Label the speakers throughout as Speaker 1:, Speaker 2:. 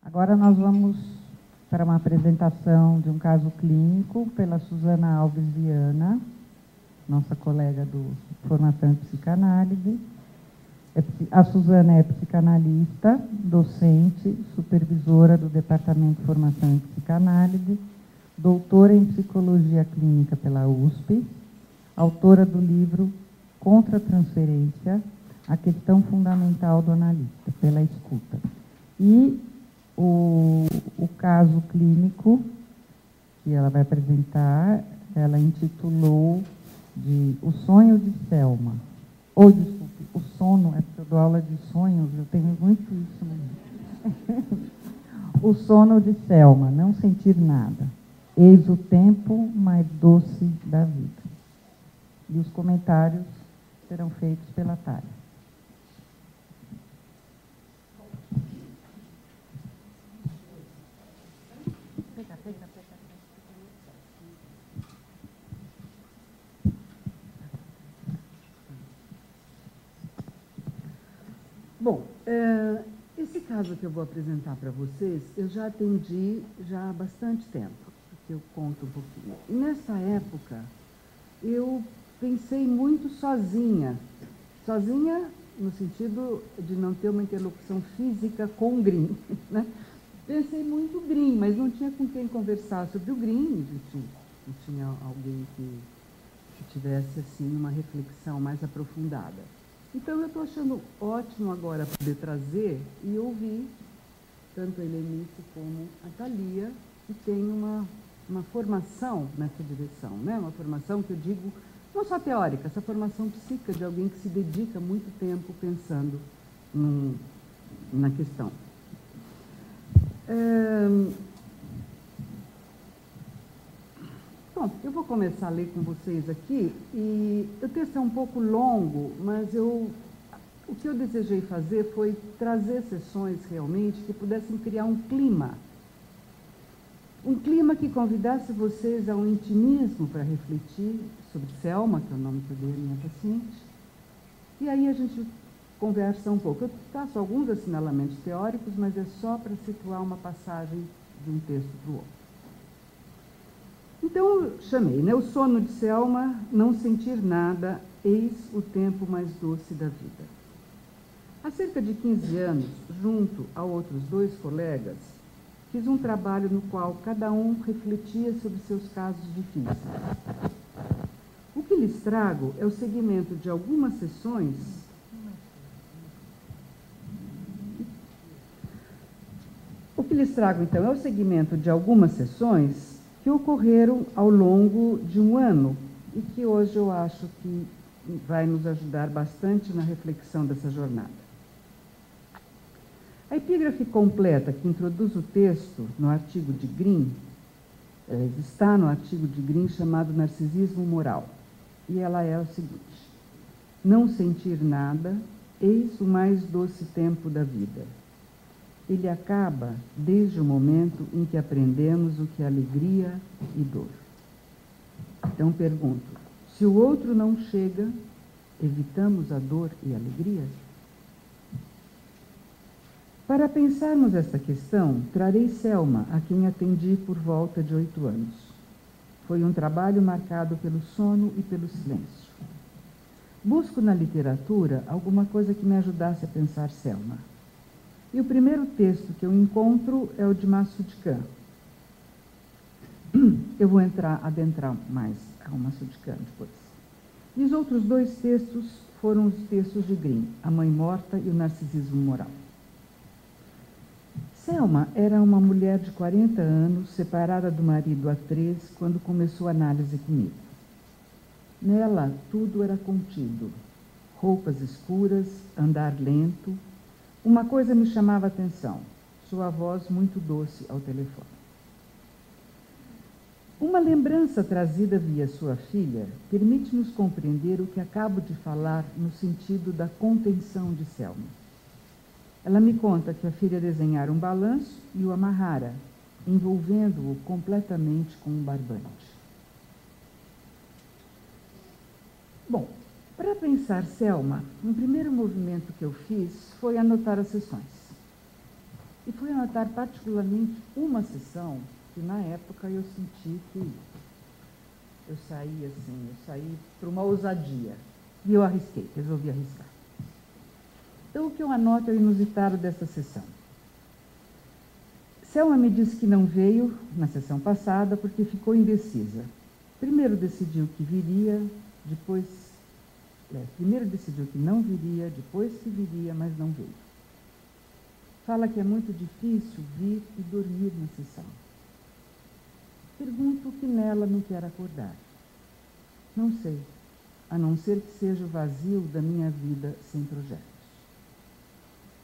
Speaker 1: Agora nós vamos para uma apresentação de um caso clínico pela Suzana Alves Viana, nossa colega do Formação em Psicanálise. A Suzana é psicanalista, docente, supervisora do Departamento de Formação em Psicanálise, doutora em Psicologia Clínica pela USP, autora do livro Contra a Transferência, a questão fundamental do analista, pela escuta. E o caso clínico que ela vai apresentar, ela intitulou de O Sonho de Selma. Ou, desculpe, o sono, é porque eu dou aula de sonhos, eu tenho muito isso, né? O sono de Selma, não sentir nada. Eis o tempo mais doce da vida. E os comentários serão feitos pela Thalia.
Speaker 2: Bom, esse caso que eu vou apresentar para vocês, eu já atendi já há bastante tempo, porque eu conto um pouquinho. E nessa época, eu pensei muito sozinha no sentido de não ter uma interlocução física com o GRIM, né? Pensei muito GRIM, mas não tinha com quem conversar sobre o GRIM, não tinha alguém que tivesse assim uma reflexão mais aprofundada. Então, eu estou achando ótimo agora poder trazer e ouvir tanto a Helenice como a Thalia, que tem uma formação nessa direção, né? Uma formação que eu digo, não só teórica, essa formação psíquica de alguém que se dedica muito tempo pensando na questão. Bom, eu vou começar a ler com vocês aqui, e o texto é um pouco longo, mas o que eu desejei fazer foi trazer sessões realmente que pudessem criar um clima que convidasse vocês a um intimismo para refletir sobre Selma, que é o nome que eu dei à minha paciente, e aí a gente conversa um pouco. Eu faço alguns assinalamentos teóricos, mas é só para situar uma passagem de um texto para o outro. Então, eu chamei, né? O sono de Selma, não sentir nada, eis o tempo mais doce da vida. Há cerca de 15 anos, junto a outros 2 colegas, fiz um trabalho no qual cada um refletia sobre seus casos difíceis. O que lhes trago é o segmento de algumas sessões que ocorreram ao longo de um ano e que hoje eu acho que vai nos ajudar bastante na reflexão dessa jornada. A epígrafe completa que introduz o texto no artigo de Green, está no artigo de Green chamado Narcisismo Moral, e ela é o seguinte: não sentir nada, eis o mais doce tempo da vida. Ele acaba desde o momento em que aprendemos o que é alegria e dor. Então pergunto, se o outro não chega, evitamos a dor e a alegria? Para pensarmos esta questão, trarei Selma, a quem atendi por volta de 8 anos. Foi um trabalho marcado pelo sono e pelo silêncio. Busco na literatura alguma coisa que me ajudasse a pensar Selma. E o primeiro texto que eu encontro é o de Massoud Khan. Eu vou adentrar mais ao Massoud Khan depois. E os outros 2 textos foram os textos de Green, A Mãe Morta e o Narcisismo Moral. Selma era uma mulher de 40 anos, separada do marido há 3, quando começou a análise comigo. Nela, tudo era contido. Roupas escuras, andar lento. Uma coisa me chamava a atenção, sua voz muito doce ao telefone. Uma lembrança trazida via sua filha permite-nos compreender o que acabo de falar no sentido da contenção de Selma. Ela me conta que a filha desenhara um balanço e o amarrara, envolvendo-o completamente com um barbante. Bom, para pensar Selma, um primeiro movimento que eu fiz foi anotar as sessões. E fui anotar particularmente uma sessão que, na época, eu senti que eu saí para uma ousadia. E eu arrisquei, resolvi arriscar. Então, o que eu anoto é o inusitado dessa sessão. Selma me disse que não veio na sessão passada porque ficou indecisa. Primeiro decidiu que viria, primeiro decidiu que não viria, depois que viria, mas não veio. Fala que é muito difícil vir e dormir na sessão. Pergunto o que nela não quer acordar. Não sei, a não ser que seja o vazio da minha vida sem projetos.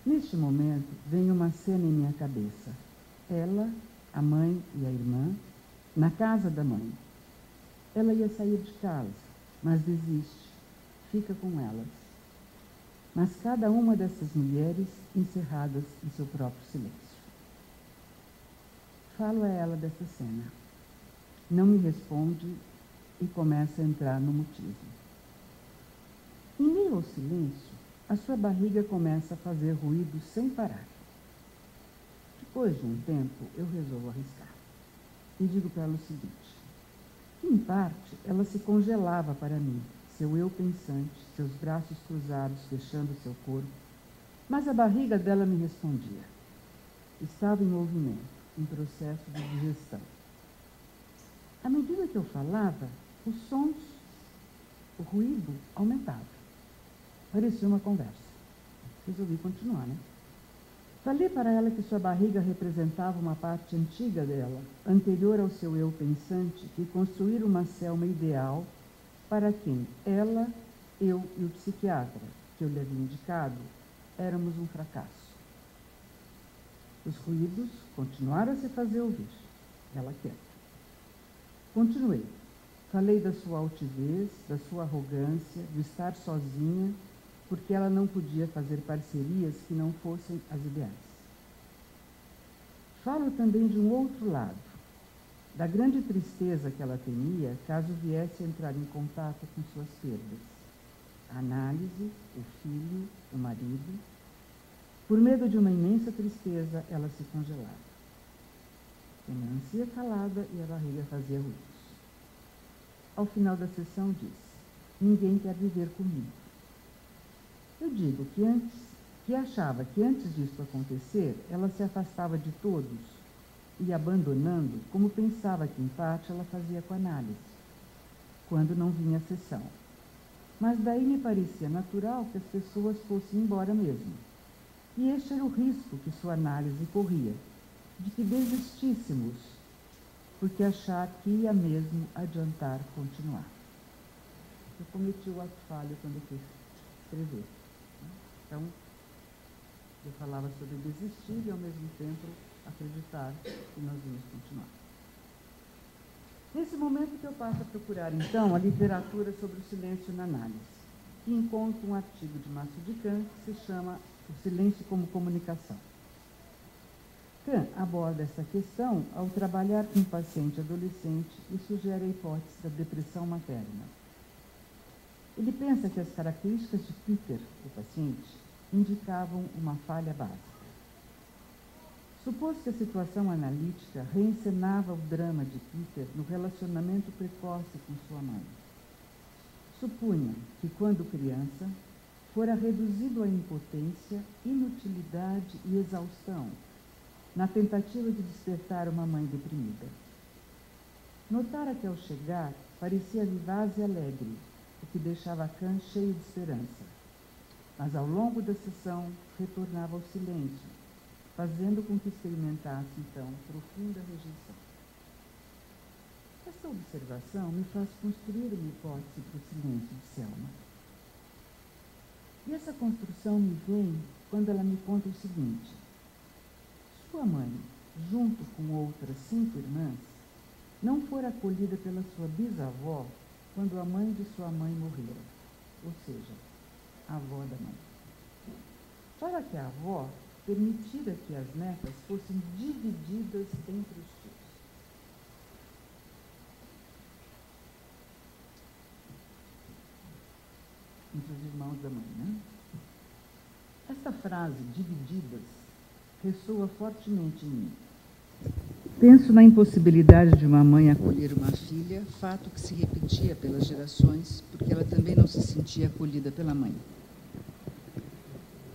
Speaker 2: Neste momento, vem uma cena em minha cabeça. Ela, a mãe e a irmã, na casa da mãe. Ela ia sair de casa, mas desiste, fica com elas. Mas cada uma dessas mulheres encerradas em seu próprio silêncio. Falo a ela dessa cena. Não me responde e começa a entrar no mutismo. Em meio ao silêncio, a sua barriga começa a fazer ruído sem parar. Depois de um tempo, eu resolvo arriscar. E digo para ela o seguinte: que, em parte, ela se congelava para mim, seu eu pensante, seus braços cruzados fechando seu corpo, mas a barriga dela me respondia. Estava em movimento, em processo de digestão. À medida que eu falava, os sons, o ruído aumentava. Parecia uma conversa. Resolvi continuar, né? Falei para ela que sua barriga representava uma parte antiga dela, anterior ao seu eu pensante, que construíra uma Selma ideal para quem ela, eu e o psiquiatra, que eu lhe havia indicado, éramos um fracasso. Os ruídos continuaram a se fazer ouvir. Ela quieta. Continuei. Falei da sua altivez, da sua arrogância, de estar sozinha, porque ela não podia fazer parcerias que não fossem as ideais. Falo também de um outro lado, da grande tristeza que ela temia caso viesse a entrar em contato com suas perdas. A análise, o filho, o marido. Por medo de uma imensa tristeza, ela se congelava. Melancia calada e a barriga fazia ruídos. Ao final da sessão disse: ninguém quer viver comigo. Eu digo que achava que antes disso acontecer, ela se afastava de todos e abandonando, como pensava que em parte ela fazia com a análise, quando não vinha a sessão. Mas daí me parecia natural que as pessoas fossem embora mesmo. E este era o risco que sua análise corria, de que desistíssemos, porque achar que ia mesmo adiantar continuar. Eu cometi o ato falho quando eu fui escrever. Então, eu falava sobre desistir e, ao mesmo tempo, acreditar que nós íamos continuar. Nesse momento que eu passo a procurar, então, a literatura sobre o silêncio na análise, e encontro um artigo de Márcio de Kant que se chama O Silêncio como Comunicação. Kant aborda essa questão ao trabalhar com um paciente adolescente e sugere a hipótese da depressão materna. Ele pensa que as características de Peter, o paciente, indicavam uma falha básica. Supôs que a situação analítica reencenava o drama de Peter no relacionamento precoce com sua mãe. Supunha que, quando criança, fora reduzido à impotência, inutilidade e exaustão, na tentativa de despertar uma mãe deprimida. Notara que, ao chegar, parecia vivaz e alegre, o que deixava Kant cheio de esperança. Mas, ao longo da sessão, retornava ao silêncio, fazendo com que experimentasse, então, profunda rejeição. Essa observação me faz construir uma hipótese para o silêncio de Selma. E essa construção me vem quando ela me conta o seguinte: sua mãe, junto com outras 5 irmãs, não fora acolhida pela sua bisavó quando a mãe de sua mãe morrera, ou seja, a avó da mãe. Fala que a avó permitira que as netas fossem divididas entre os tios. Entre os irmãos da mãe, né? Essa frase, divididas, ressoa fortemente em mim. Penso na impossibilidade de uma mãe acolher uma filha, fato que se repetia pelas gerações, porque ela também não se sentia acolhida pela mãe.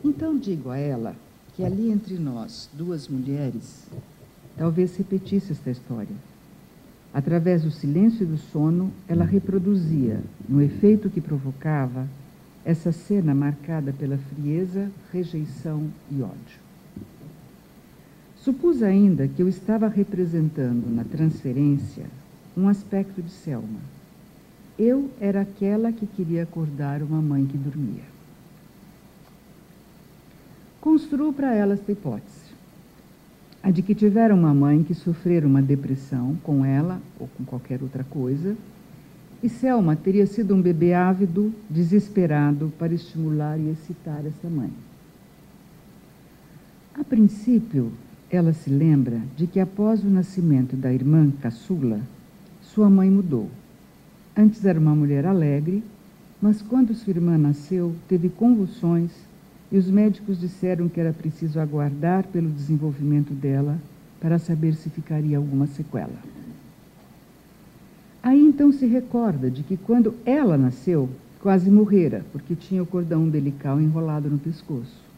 Speaker 2: Então digo a ela que ali entre nós, duas mulheres, talvez repetisse esta história. Através do silêncio e do sono, ela reproduzia, no efeito que provocava, essa cena marcada pela frieza, rejeição e ódio. Supus ainda que eu estava representando na transferência um aspecto de Selma. Eu era aquela que queria acordar uma mãe que dormia. Construo para ela esta hipótese, a de que tiveram uma mãe que sofrera uma depressão com ela ou com qualquer outra coisa, e Selma teria sido um bebê ávido, desesperado para estimular e excitar essa mãe. A princípio, ela se lembra de que após o nascimento da irmã caçula, sua mãe mudou. Antes era uma mulher alegre, mas quando sua irmã nasceu, teve convulsões e os médicos disseram que era preciso aguardar pelo desenvolvimento dela para saber se ficaria alguma sequela. Aí então se recorda de que quando ela nasceu, quase morrera, porque tinha o cordão umbilical enrolado no pescoço.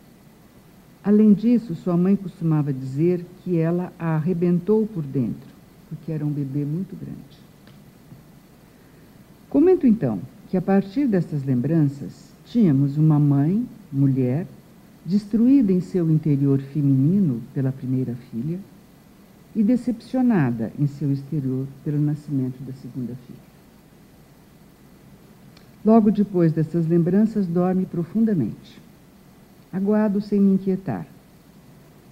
Speaker 2: Além disso, sua mãe costumava dizer que ela a arrebentou por dentro, porque era um bebê muito grande. Comento então que a partir dessas lembranças, tínhamos uma mãe, mulher, destruída em seu interior feminino pela primeira filha e decepcionada em seu exterior pelo nascimento da segunda filha. Logo depois dessas lembranças, dorme profundamente. Aguardo sem me inquietar.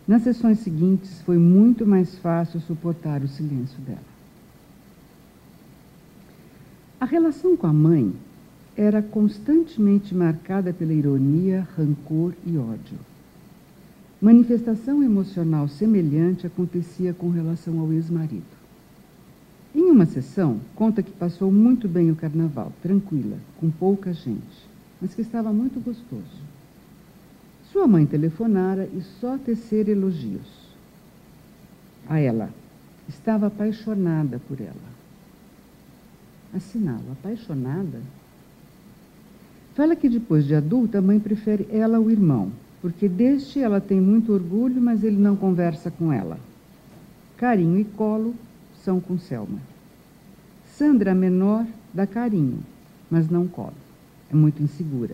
Speaker 2: Nas sessões seguintes, foi muito mais fácil suportar o silêncio dela. A relação com a mãe era constantemente marcada pela ironia, rancor e ódio. Manifestação emocional semelhante acontecia com relação ao ex-marido. Em uma sessão, conta que passou muito bem o carnaval, tranquila, com pouca gente, mas que estava muito gostoso. Sua mãe telefonara e só tecera elogios. A ela, estava apaixonada por ela. Assinalo, apaixonada? Fala que depois de adulta, a mãe prefere ela ao irmão, porque deste ela tem muito orgulho, mas ele não conversa com ela. Carinho e colo são com Selma. Sandra, a menor, dá carinho, mas não colo. É muito insegura.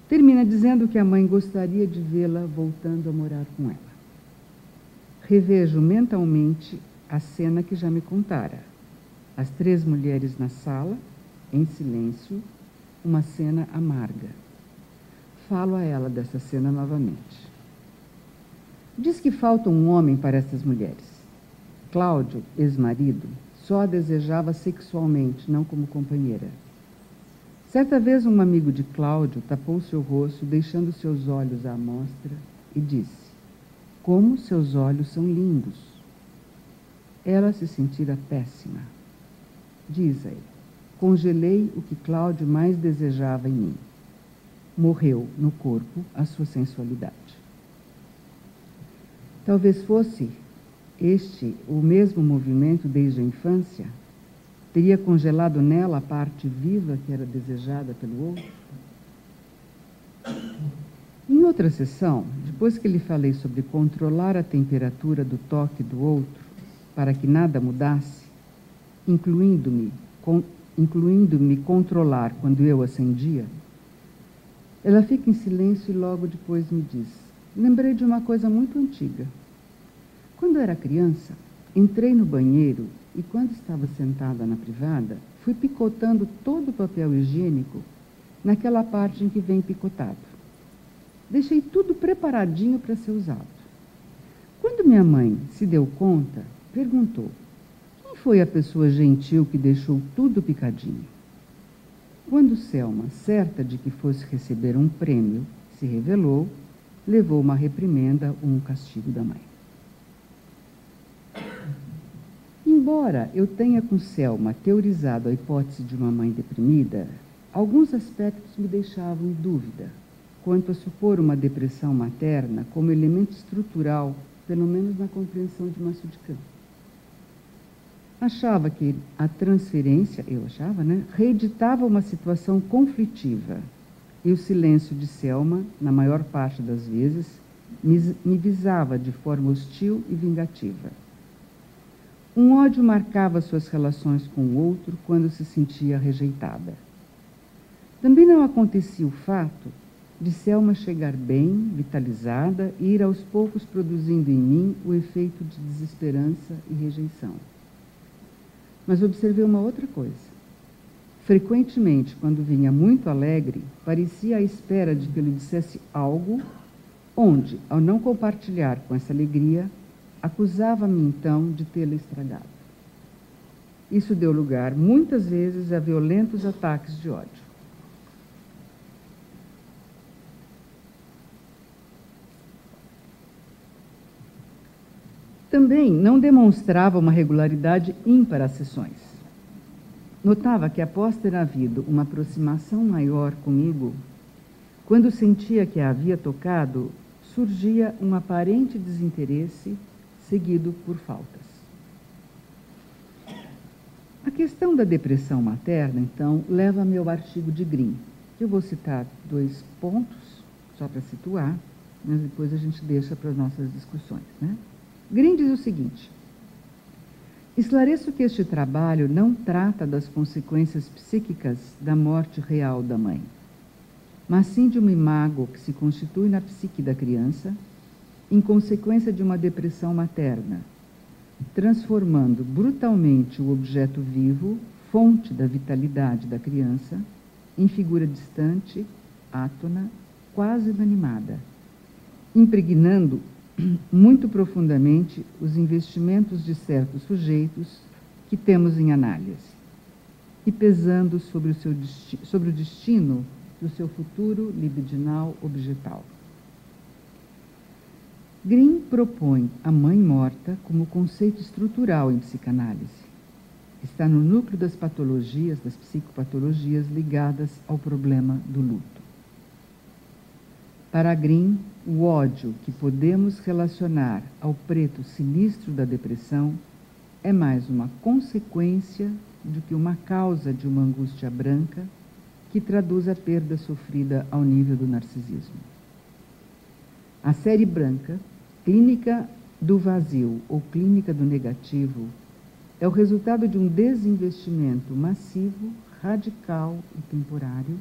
Speaker 2: Termina dizendo que a mãe gostaria de vê-la voltando a morar com ela. Revejo mentalmente a cena que já me contara. As três mulheres na sala, em silêncio, uma cena amarga. Falo a ela dessa cena novamente. Diz que falta um homem para essas mulheres. Cláudio, ex-marido, só a desejava sexualmente, não como companheira. Certa vez um amigo de Cláudio tapou seu rosto, deixando seus olhos à mostra, e disse: "Como seus olhos são lindos." Ela se sentira péssima. Diz a ele: "Congelei o que Cláudio mais desejava em mim. Morreu no corpo a sua sensualidade." Talvez fosse este o mesmo movimento desde a infância? Teria congelado nela a parte viva que era desejada pelo outro? Em outra sessão, depois que lhe falei sobre controlar a temperatura do toque do outro para que nada mudasse, incluindo-me controlar quando eu acendia, ela fica em silêncio e logo depois me diz: "Lembrei de uma coisa muito antiga. Quando eu era criança, entrei no banheiro e quando estava sentada na privada, fui picotando todo o papel higiênico naquela parte em que vem picotado. Deixei tudo preparadinho para ser usado. Quando minha mãe se deu conta, perguntou: quem foi a pessoa gentil que deixou tudo picadinho? Quando Selma, certa de que fosse receber um prêmio, se revelou, levou uma reprimenda ou um castigo da mãe. Embora eu tenha com Selma teorizado a hipótese de uma mãe deprimida, alguns aspectos me deixavam em dúvida. quanto a supor uma depressão materna como elemento estrutural, pelo menos na compreensão de Márcio de Campos. Achava que a transferência, reeditava uma situação conflitiva, e o silêncio de Selma, na maior parte das vezes, me visava de forma hostil e vingativa. Um ódio marcava suas relações com o outro quando se sentia rejeitada. Também não acontecia o fato de Selma chegar bem, vitalizada, e ir aos poucos produzindo em mim o efeito de desesperança e rejeição. Mas observei uma outra coisa. Frequentemente, quando vinha muito alegre, parecia à espera de que eu lhe dissesse algo, onde, ao não compartilhar com essa alegria, acusava-me então de tê-la estragado. Isso deu lugar, muitas vezes, a violentos ataques de ódio. Também não demonstrava uma regularidade ímpar às sessões. Notava que, após ter havido uma aproximação maior comigo, quando sentia que a havia tocado, surgia um aparente desinteresse, seguido por faltas. A questão da depressão materna, então, leva-me ao artigo de Grimm. Eu vou citar 2 pontos, só para situar, mas depois a gente deixa para as nossas discussões, né? Grimm diz o seguinte: esclareço que este trabalho não trata das consequências psíquicas da morte real da mãe, mas sim de um imago que se constitui na psique da criança em consequência de uma depressão materna, transformando brutalmente o objeto vivo, fonte da vitalidade da criança, em figura distante, átona, quase inanimada, impregnando muito profundamente os investimentos de certos sujeitos que temos em análise e pesando sobre o destino do seu futuro libidinal objetal. Grimm propõe a mãe morta como conceito estrutural em psicanálise. Está no núcleo das patologias, das psicopatologias ligadas ao problema do luto. Para Grimm, o ódio que podemos relacionar ao preto sinistro da depressão é mais uma consequência do que uma causa de uma angústia branca que traduz a perda sofrida ao nível do narcisismo. A série branca, clínica do vazio ou clínica do negativo, é o resultado de um desinvestimento massivo, radical e temporário,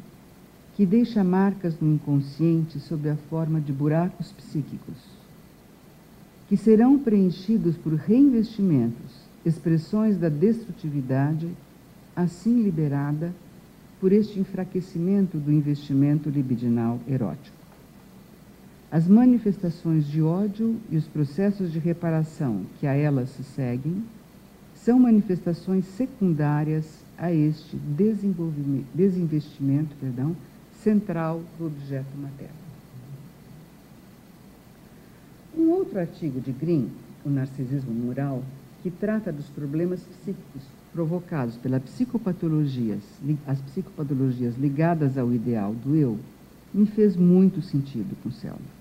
Speaker 2: que deixa marcas no inconsciente sob a forma de buracos psíquicos, que serão preenchidos por reinvestimentos, expressões da destrutividade, assim liberada por este enfraquecimento do investimento libidinal erótico. As manifestações de ódio e os processos de reparação que a elas se seguem são manifestações secundárias a este desinvestimento central do objeto materno. Um outro artigo de Grimm, O Narcisismo Moral, que trata dos problemas psíquicos provocados pelas psicopatologias ligadas ao ideal do eu, me fez muito sentido com Selma.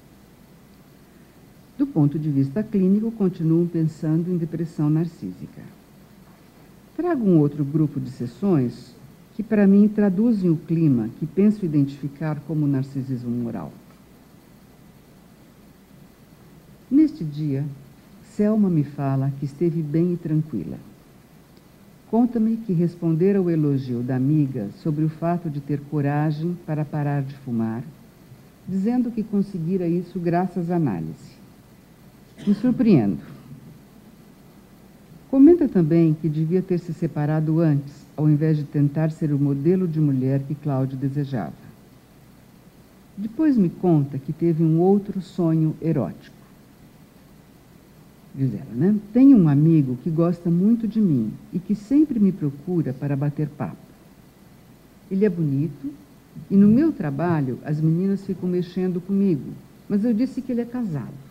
Speaker 2: Do ponto de vista clínico, continuo pensando em depressão narcísica. Trago um outro grupo de sessões que, para mim, traduzem o clima que penso identificar como narcisismo moral. Neste dia, Selma me fala que esteve bem e tranquila. Conta-me que respondera ao elogio da amiga sobre o fato de ter coragem para parar de fumar, dizendo que conseguira isso graças à análise. Me surpreendo. Comenta também que devia ter se separado antes, ao invés de tentar ser o modelo de mulher que Cláudio desejava. Depois me conta que teve um outro sonho erótico. Diz ela, né? Tenho um amigo que gosta muito de mim e que sempre me procura para bater papo. Ele é bonito e no meu trabalho as meninas ficam mexendo comigo, mas eu disse que ele é casado.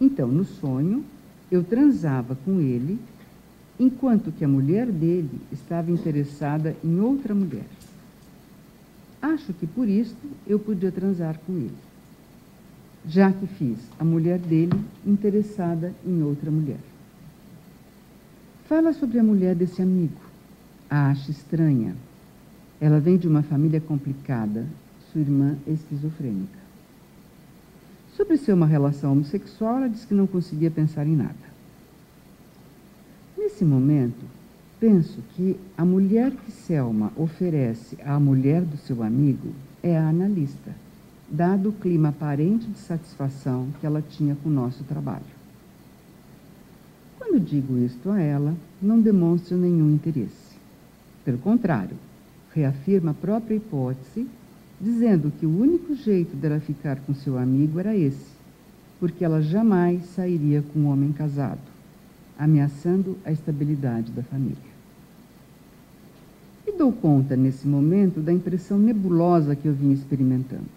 Speaker 2: Então, no sonho, eu transava com ele, enquanto que a mulher dele estava interessada em outra mulher. A Acho que por isto eu podia transar com ele, já que fiz a mulher dele interessada em outra mulher. Fala sobre a mulher desse amigo. A acha estranha. Ela vem de uma família complicada. Sua irmã é esquizofrênica. Sobre ser uma relação homossexual, ela diz que não conseguia pensar em nada. Nesse momento, penso que a mulher que Selma oferece à mulher do seu amigo é a analista, dado o clima aparente de satisfação que ela tinha com o nosso trabalho. Quando digo isto a ela, não demonstra nenhum interesse. Pelo contrário, reafirma a própria hipótese, dizendo que o único jeito dela ficar com seu amigo era esse, porque ela jamais sairia com um homem casado, ameaçando a estabilidade da família. E dou conta, nesse momento, da impressão nebulosa que eu vinha experimentando.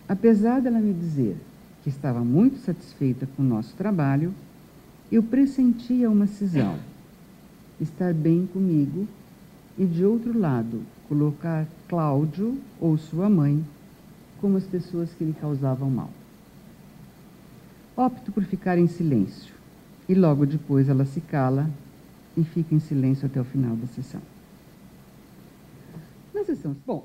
Speaker 2: Apesar dela me dizer que estava muito satisfeita com o nosso trabalho, eu pressentia uma cisão, estar bem comigo e, de outro lado, colocar Cláudio ou sua mãe como as pessoas que lhe causavam mal. Opto por ficar em silêncio e logo depois ela se cala e fica em silêncio até o final da sessão. Na sessão... Bom,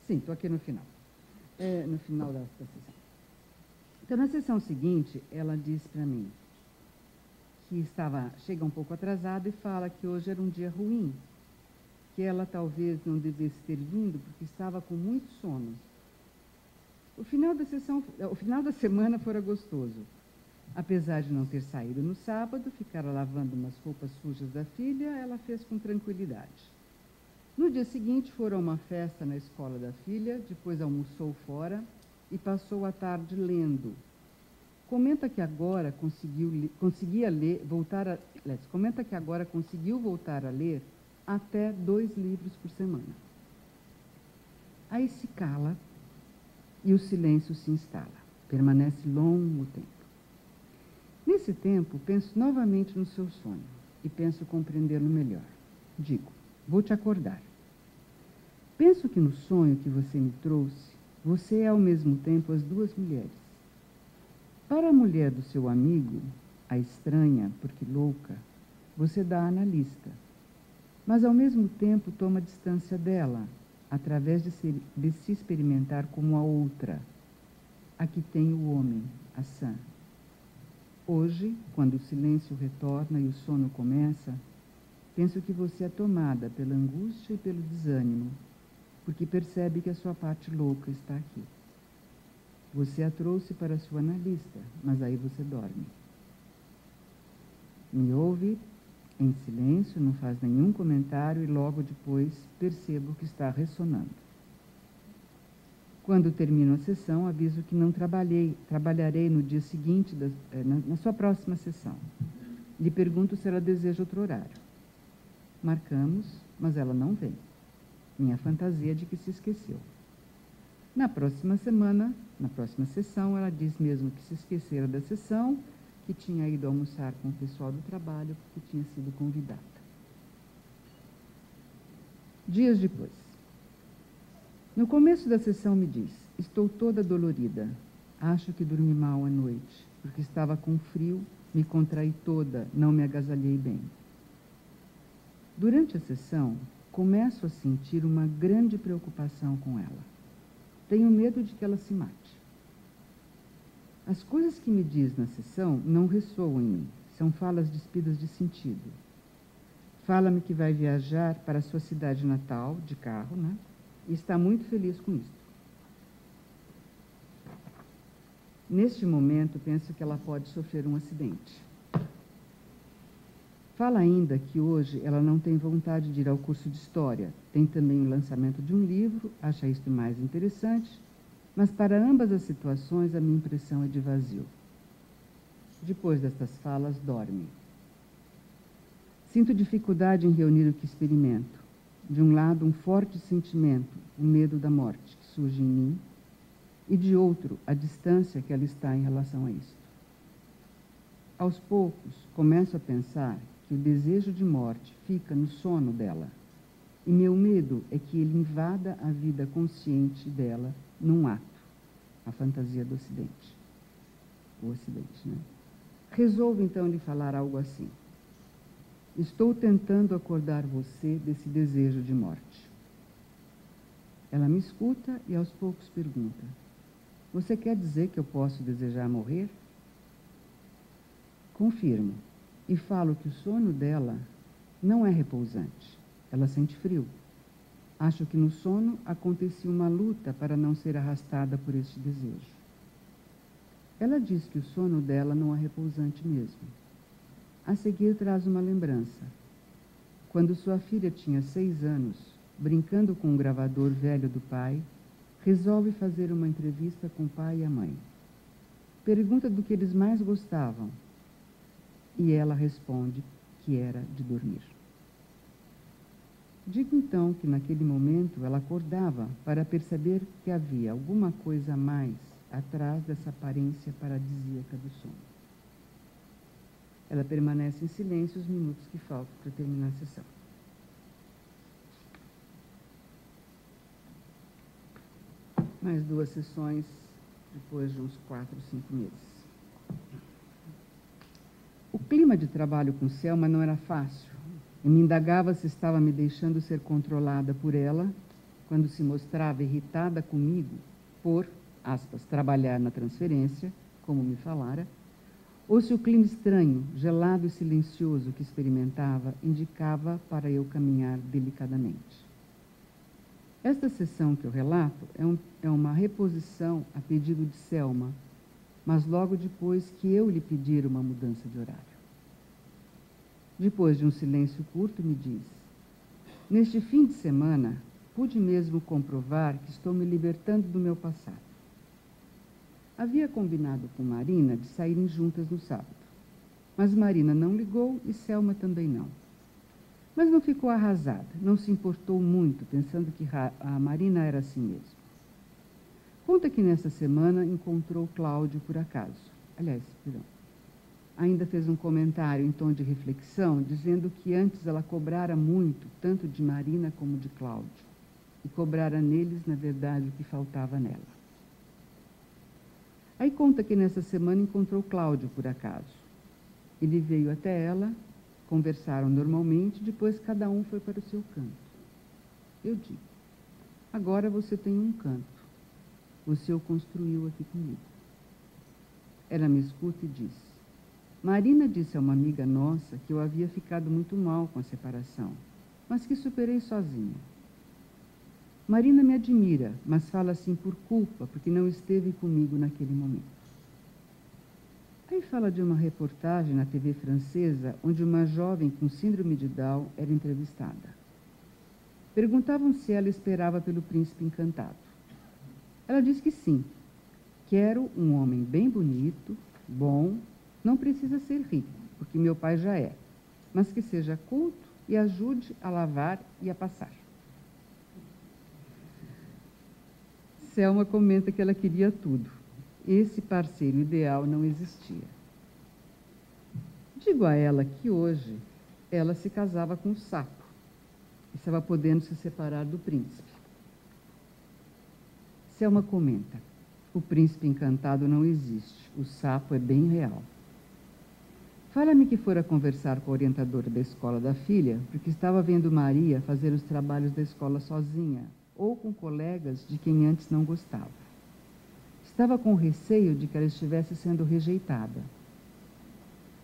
Speaker 2: sim, estou aqui no final. No final da sessão. Então, na sessão seguinte, ela diz para mim que chega um pouco atrasada e fala que hoje era um dia ruim, que ela talvez não devesse ter vindo porque estava com muito sono. O final da semana fora gostoso. Apesar de não ter saído no sábado, ficar lavando umas roupas sujas da filha, ela fez com tranquilidade. No dia seguinte, foram a uma festa na escola da filha, depois almoçou fora e passou a tarde lendo. Comenta que agora conseguiu voltar a ler até 2 livros por semana. Aí se cala e o silêncio se instala. Permanece longo tempo. Nesse tempo, penso novamente no seu sonho e penso compreendê-lo melhor. Digo, vou te acordar. Penso que no sonho que você me trouxe, você é ao mesmo tempo as 2 mulheres. Para a mulher do seu amigo, a estranha, porque louca, você dá a analista, mas ao mesmo tempo toma distância dela, através de se experimentar como a outra, a que tem o homem, a sã. Hoje, quando o silêncio retorna e o sono começa, penso que você é tomada pela angústia e pelo desânimo, porque percebe que a sua parte louca está aqui. Você a trouxe para a sua analista, mas aí você dorme. Me ouve em silêncio, não faz nenhum comentário e logo depois percebo que está ressonando. Quando termino a sessão, aviso que não trabalharei no dia seguinte, na sua próxima sessão. Lhe pergunto se ela deseja outro horário. Marcamos, mas ela não vem. Minha fantasia de que se esqueceu. Na próxima sessão, ela diz mesmo que se esquecera da sessão, que tinha ido almoçar com o pessoal do trabalho, porque tinha sido convidada. Dias depois. No começo da sessão me diz, estou toda dolorida, acho que dormi mal à noite, porque estava com frio, me contraí toda, não me agasalhei bem. Durante a sessão, começo a sentir uma grande preocupação com ela. Tenho medo de que ela se mate. As coisas que me diz na sessão não ressoam em mim, são falas despidas de sentido. Fala-me que vai viajar para a sua cidade natal, de carro, né? E está muito feliz com isso. Neste momento, penso que ela pode sofrer um acidente. Fala ainda que hoje ela não tem vontade de ir ao curso de História. Tem também o lançamento de um livro, acha isto mais interessante, mas para ambas as situações a minha impressão é de vazio. Depois destas falas, dorme. Sinto dificuldade em reunir o que experimento. De um lado, um forte sentimento, o medo da morte, que surge em mim, e de outro, a distância que ela está em relação a isso. Aos poucos, começo a pensar que o desejo de morte fica no sono dela. E meu medo é que ele invada a vida consciente dela num ato. A fantasia do Ocidente. O Ocidente, né? Resolvo então lhe falar algo assim. Estou tentando acordar você desse desejo de morte. Ela me escuta e aos poucos pergunta: você quer dizer que eu posso desejar morrer? Confirmo e falo que o sono dela não é repousante. Ela sente frio. Acho que no sono acontecia uma luta para não ser arrastada por este desejo. Ela diz que o sono dela não é repousante mesmo. A seguir traz uma lembrança. Quando sua filha tinha 6 anos, brincando com um gravador velho do pai, resolve fazer uma entrevista com o pai e a mãe. Pergunta do que eles mais gostavam. E ela responde que era de dormir. Digo então que naquele momento ela acordava para perceber que havia alguma coisa a mais atrás dessa aparência paradisíaca do sono. Ela permanece em silêncio os minutos que faltam para terminar a sessão. Mais 2 sessões depois de uns 4, 5 meses. O clima de trabalho com Selma não era fácil. Eu me indagava se estava me deixando ser controlada por ela, quando se mostrava irritada comigo por, aspas, trabalhar na transferência, como me falara, ou se o clima estranho, gelado e silencioso que experimentava indicava para eu caminhar delicadamente. Esta sessão que eu relato é uma reposição a pedido de Selma, mas logo depois que eu lhe pedir uma mudança de horário. Depois de um silêncio curto, me diz: neste fim de semana, pude mesmo comprovar que estou me libertando do meu passado. Havia combinado com Marina de saírem juntas no sábado, mas Marina não ligou e Selma também não. Mas não ficou arrasada, não se importou muito, pensando que a Marina era assim mesmo. Conta que nessa semana encontrou Cláudio por acaso. Aliás, perdão. Ainda fez um comentário em tom de reflexão, dizendo que antes ela cobrara muito, tanto de Marina como de Cláudio, e cobrara neles, na verdade, o que faltava nela. Aí conta que nessa semana encontrou Cláudio por acaso. Ele veio até ela, conversaram normalmente, depois cada um foi para o seu canto. Eu digo: agora você tem um canto. Você o construiu aqui comigo. Ela me escuta e diz: Marina disse a uma amiga nossa que eu havia ficado muito mal com a separação, mas que superei sozinha. Marina me admira, mas fala assim por culpa, porque não esteve comigo naquele momento. Aí fala de uma reportagem na TV francesa, onde uma jovem com síndrome de Down era entrevistada. Perguntavam se ela esperava pelo príncipe encantado. Ela disse que sim. Quero um homem bem bonito, bom, não precisa ser rico, porque meu pai já é, mas que seja culto e ajude a lavar e a passar. Selma comenta que ela queria tudo. Esse parceiro ideal não existia. Digo a ela que hoje ela se casava com um sapo e estava podendo se separar do príncipe. Selma comenta: o príncipe encantado não existe, o sapo é bem real. Fala-me que fora conversar com a orientadora da escola da filha, porque estava vendo Maria fazer os trabalhos da escola sozinha, ou com colegas de quem antes não gostava. Estava com receio de que ela estivesse sendo rejeitada.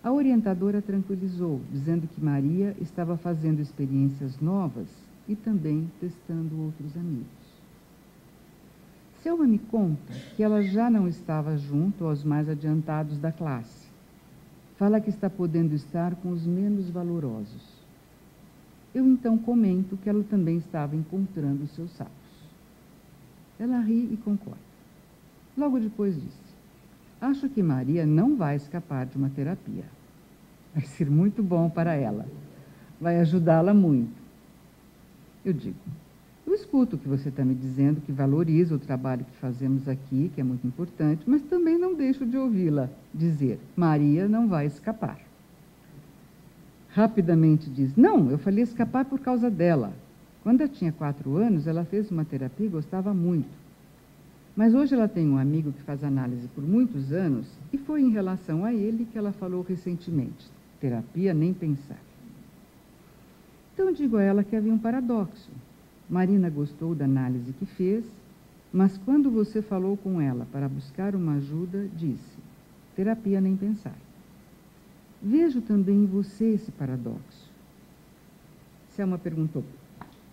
Speaker 2: A orientadora tranquilizou, dizendo que Maria estava fazendo experiências novas e também testando outros amigos. Selma me conta que ela já não estava junto aos mais adiantados da classe. Fala que está podendo estar com os menos valorosos. Eu então comento que ela também estava encontrando os seus sapos. Ela ri e concorda. Logo depois disse: acho que Maria não vai escapar de uma terapia. Vai ser muito bom para ela. Vai ajudá-la muito. Eu digo: eu escuto o que você está me dizendo, que valoriza o trabalho que fazemos aqui, que é muito importante, mas também não deixo de ouvi-la dizer: Maria não vai escapar. Rapidamente diz: não, eu falei escapar por causa dela. Quando eu tinha 4 anos, ela fez uma terapia e gostava muito. Mas hoje ela tem um amigo que faz análise por muitos anos e foi em relação a ele que ela falou recentemente: terapia nem pensar. Então digo a ela que havia um paradoxo. Marina gostou da análise que fez, mas quando você falou com ela para buscar uma ajuda, disse: terapia nem pensar. Vejo também em você esse paradoxo. Selma perguntou: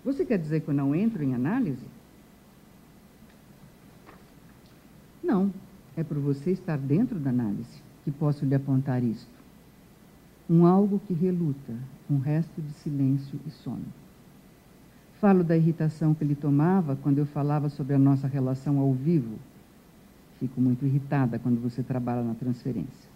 Speaker 2: você quer dizer que eu não entro em análise? Não, é por você estar dentro da análise que posso lhe apontar isto. Um algo que reluta, um resto de silêncio e sono. Falo da irritação que ele tomava quando eu falava sobre a nossa relação ao vivo. Fico muito irritada quando você trabalha na transferência.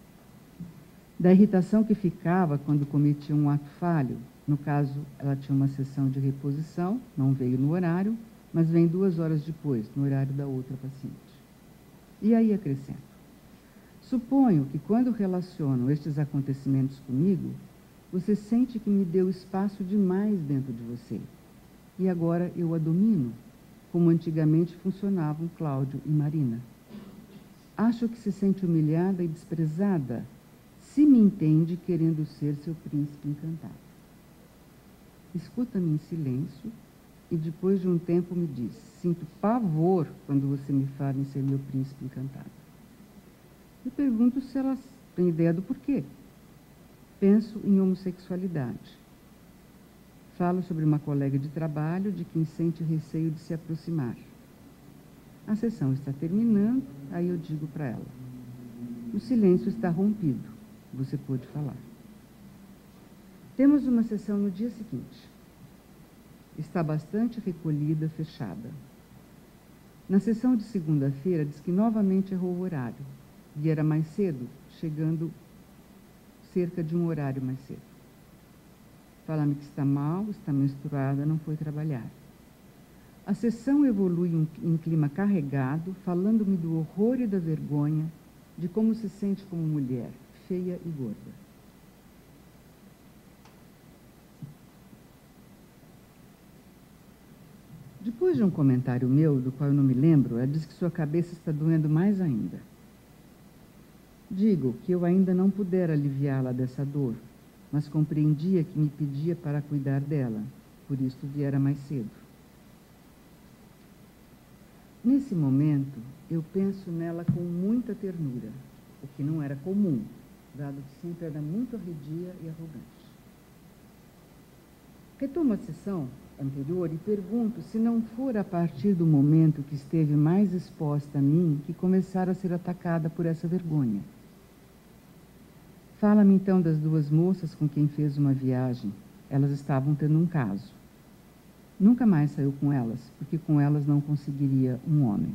Speaker 2: Da irritação que ficava quando cometia um ato falho. No caso, ela tinha uma sessão de reposição, não veio no horário, mas vem 2 horas depois, no horário da outra paciente. E aí acrescento: suponho que quando relaciono estes acontecimentos comigo, você sente que me deu espaço demais dentro de você. E agora eu a domino, como antigamente funcionavam Cláudio e Marina. Acho que se sente humilhada e desprezada, se me entende querendo ser seu príncipe encantado. Escuta-me em silêncio e depois de um tempo me diz: sinto pavor quando você me fala em ser meu príncipe encantado. Eu pergunto se ela tem ideia do porquê. Penso em homossexualidade. Falo sobre uma colega de trabalho de quem sente receio de se aproximar. A sessão está terminando, aí eu digo para ela: o silêncio está rompido, você pode falar. Temos uma sessão no dia seguinte. Está bastante recolhida, fechada. Na sessão de segunda-feira, diz que novamente errou o horário. Viera mais cedo, chegando cerca de um horário mais cedo. Fala-me que está mal, está menstruada, não foi trabalhar. A sessão evolui em clima carregado, falando-me do horror e da vergonha, de como se sente como mulher, feia e gorda. Depois de um comentário meu, do qual eu não me lembro, ela diz que sua cabeça está doendo mais ainda. Digo que eu ainda não pudera aliviá-la dessa dor, mas compreendia que me pedia para cuidar dela, por isso viera mais cedo. Nesse momento, eu penso nela com muita ternura, o que não era comum, dado que sempre era muito arredia e arrogante. Retomo a sessão anterior e pergunto se não for a partir do momento que esteve mais exposta a mim que começara a ser atacada por essa vergonha. Fala-me então das 2 moças com quem fez uma viagem. Elas estavam tendo um caso. Nunca mais saiu com elas, porque com elas não conseguiria um homem.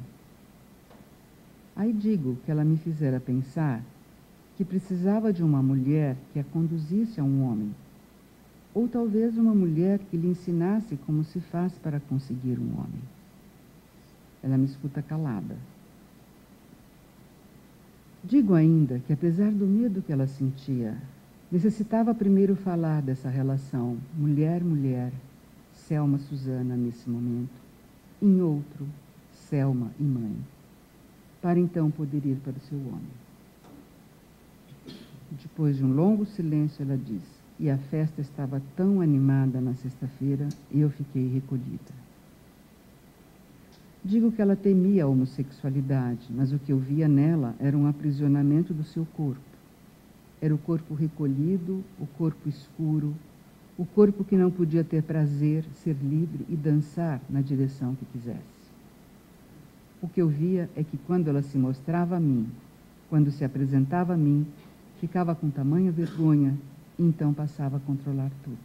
Speaker 2: Aí digo que ela me fizera pensar que precisava de uma mulher que a conduzisse a um homem, ou talvez uma mulher que lhe ensinasse como se faz para conseguir um homem. Ela me escuta calada. Digo ainda que, apesar do medo que ela sentia, necessitava primeiro falar dessa relação mulher-mulher, Selma Suzana nesse momento, em outro, Selma e mãe, para então poder ir para o seu homem. Depois de um longo silêncio, ela diz: e a festa estava tão animada na sexta-feira e eu fiquei recolhida. Digo que ela temia a homossexualidade, mas o que eu via nela era um aprisionamento do seu corpo. Era o corpo recolhido, o corpo escuro, o corpo que não podia ter prazer, ser livre e dançar na direção que quisesse. O que eu via é que quando ela se mostrava a mim, quando se apresentava a mim, ficava com tamanha vergonha e então passava a controlar tudo.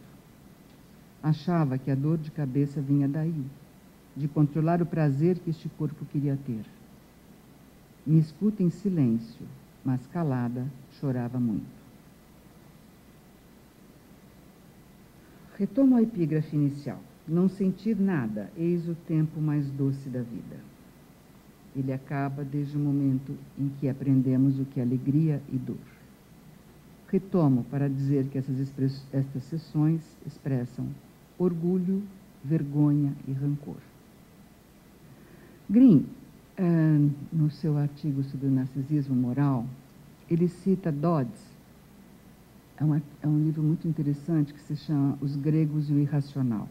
Speaker 2: Achava que a dor de cabeça vinha daí, de controlar o prazer que este corpo queria ter. Me escuta em silêncio, mas calada, chorava muito. Retomo a epígrafe inicial. Não sentir nada, eis o tempo mais doce da vida. Ele acaba desde o momento em que aprendemos o que é alegria e dor. retomo para dizer que estas sessões expressam orgulho, vergonha e rancor. Green, no seu artigo sobre o narcisismo moral, ele cita Dodds. É um livro muito interessante que se chama Os Gregos e o Irracional.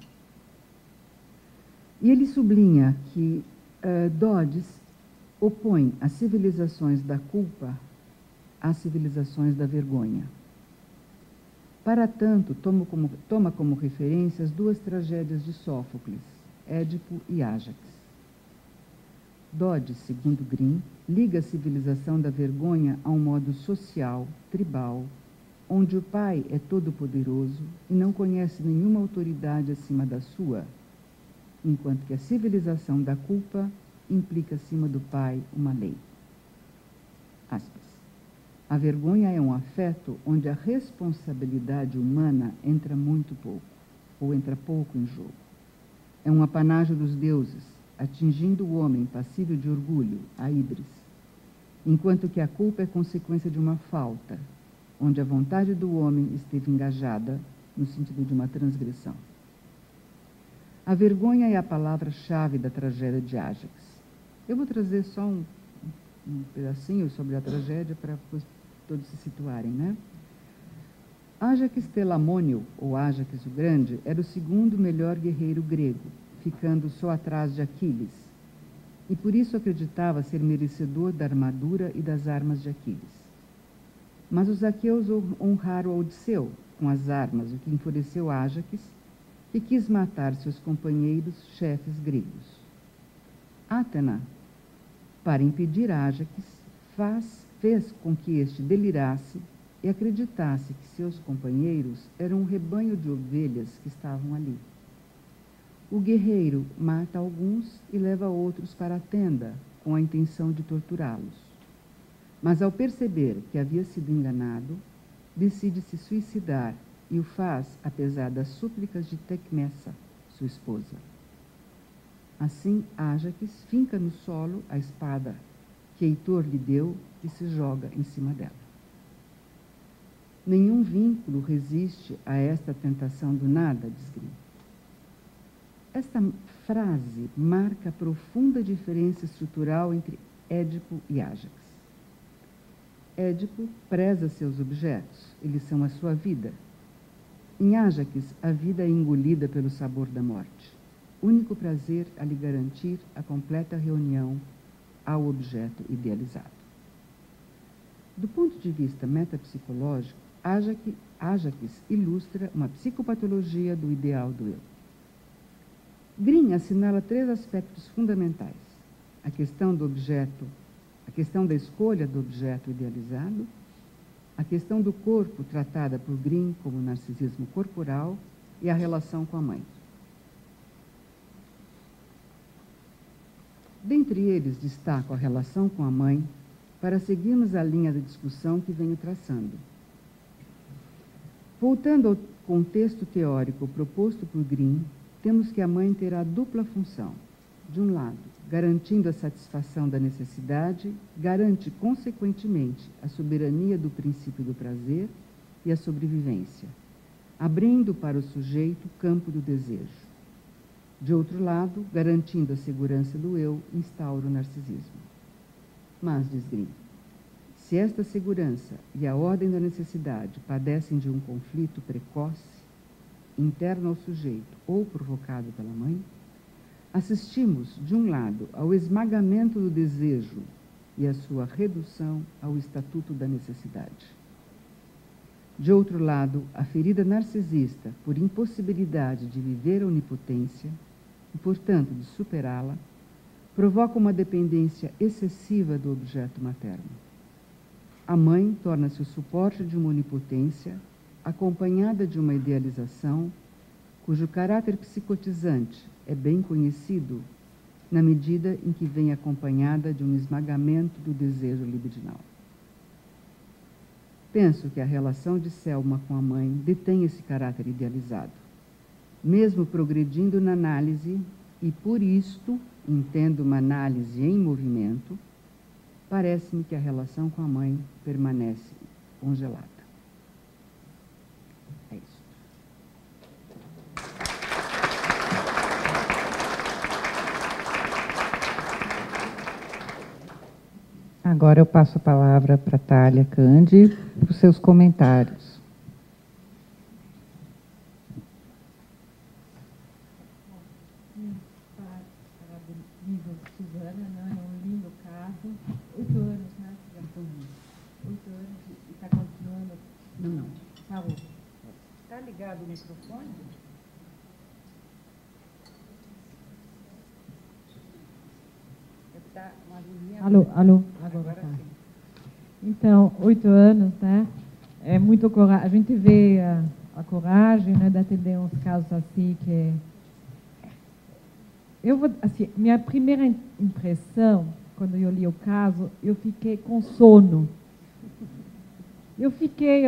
Speaker 2: E ele sublinha que Dodds opõe as civilizações da culpa às civilizações da vergonha. Para tanto, toma como referência as duas tragédias de Sófocles, Édipo e Ájax. Dodds, segundo Green, liga a civilização da vergonha a um modo social, tribal, onde o pai é todo-poderoso e não conhece nenhuma autoridade acima da sua, enquanto que a civilização da culpa implica acima do pai uma lei. Aspas. A vergonha é um afeto onde a responsabilidade humana entra muito pouco, ou entra pouco em jogo. É um apanágio dos deuses, atingindo o homem passível de orgulho, a híbris, enquanto que a culpa é consequência de uma falta, onde a vontade do homem esteve engajada no sentido de uma transgressão. A vergonha é a palavra-chave da tragédia de Ájax. Eu vou trazer só um pedacinho sobre a tragédia para todos se situarem, né? Ájax Telamônio, ou Ájax o Grande, era o segundo melhor guerreiro grego, ficando só atrás de Aquiles, e por isso acreditava ser merecedor da armadura e das armas de Aquiles. Mas os aqueus honraram Odisseu com as armas, o que enfureceu Ájax, que quis matar seus companheiros chefes gregos. Atena, para impedir Ájax, fez com que este delirasse e acreditasse que seus companheiros eram um rebanho de ovelhas que estavam ali. O guerreiro mata alguns e leva outros para a tenda, com a intenção de torturá-los. Mas ao perceber que havia sido enganado, decide se suicidar e o faz apesar das súplicas de Tecmessa, sua esposa. Assim, Ájax finca no solo a espada que Heitor lhe deu e se joga em cima dela. Nenhum vínculo resiste a esta tentação do nada, diz Green. Esta frase marca a profunda diferença estrutural entre Édipo e Ájax. Édipo preza seus objetos, eles são a sua vida. Em Ájax, a vida é engolida pelo sabor da morte. Único prazer a lhe garantir a completa reunião ao objeto idealizado. Do ponto de vista metapsicológico, Ájax ilustra uma psicopatologia do ideal do eu. Green assinala 3 aspectos fundamentais: a questão do objeto, a questão da escolha do objeto idealizado, a questão do corpo, tratada por Green como narcisismo corporal, e a relação com a mãe. Dentre eles, destaco a relação com a mãe, para seguirmos a linha da discussão que venho traçando. Voltando ao contexto teórico proposto por Green, temos que a mãe terá dupla função. De um lado, garantindo a satisfação da necessidade, garante, consequentemente, a soberania do princípio do prazer e a sobrevivência, abrindo para o sujeito o campo do desejo. De outro lado, garantindo a segurança do eu, instaura o narcisismo. Mas, diz Green, se esta segurança e a ordem da necessidade padecem de um conflito precoce, interno ao sujeito ou provocado pela mãe, assistimos, de um lado, ao esmagamento do desejo e a sua redução ao estatuto da necessidade. De outro lado, a ferida narcisista, por impossibilidade de viver a onipotência e, portanto, de superá-la, provoca uma dependência excessiva do objeto materno. A mãe torna-se o suporte de uma onipotência acompanhada de uma idealização cujo caráter psicotizante é bem conhecido na medida em que vem acompanhada de um esmagamento do desejo libidinal. Penso que a relação de Selma com a mãe detém esse caráter idealizado, mesmo progredindo na análise, e por isto entendo uma análise em movimento, parece-me que a relação com a mãe permanece congelada.
Speaker 1: Agora eu passo a palavra para a Thalia Candi, para os seus comentários.
Speaker 3: Suzana, né? É um lindo caso. 8 anos, né? Já foi 8 anos e está continuando.
Speaker 2: Não.
Speaker 3: Tá bom. Está ligado o microfone? Tá uma luzinha. Alô, agora tá. Então, 8 anos, né? É muito coragem. A gente vê a coragem, né, de atender uns casos assim que assim, minha primeira impressão, quando eu li o caso, eu fiquei com sono. Eu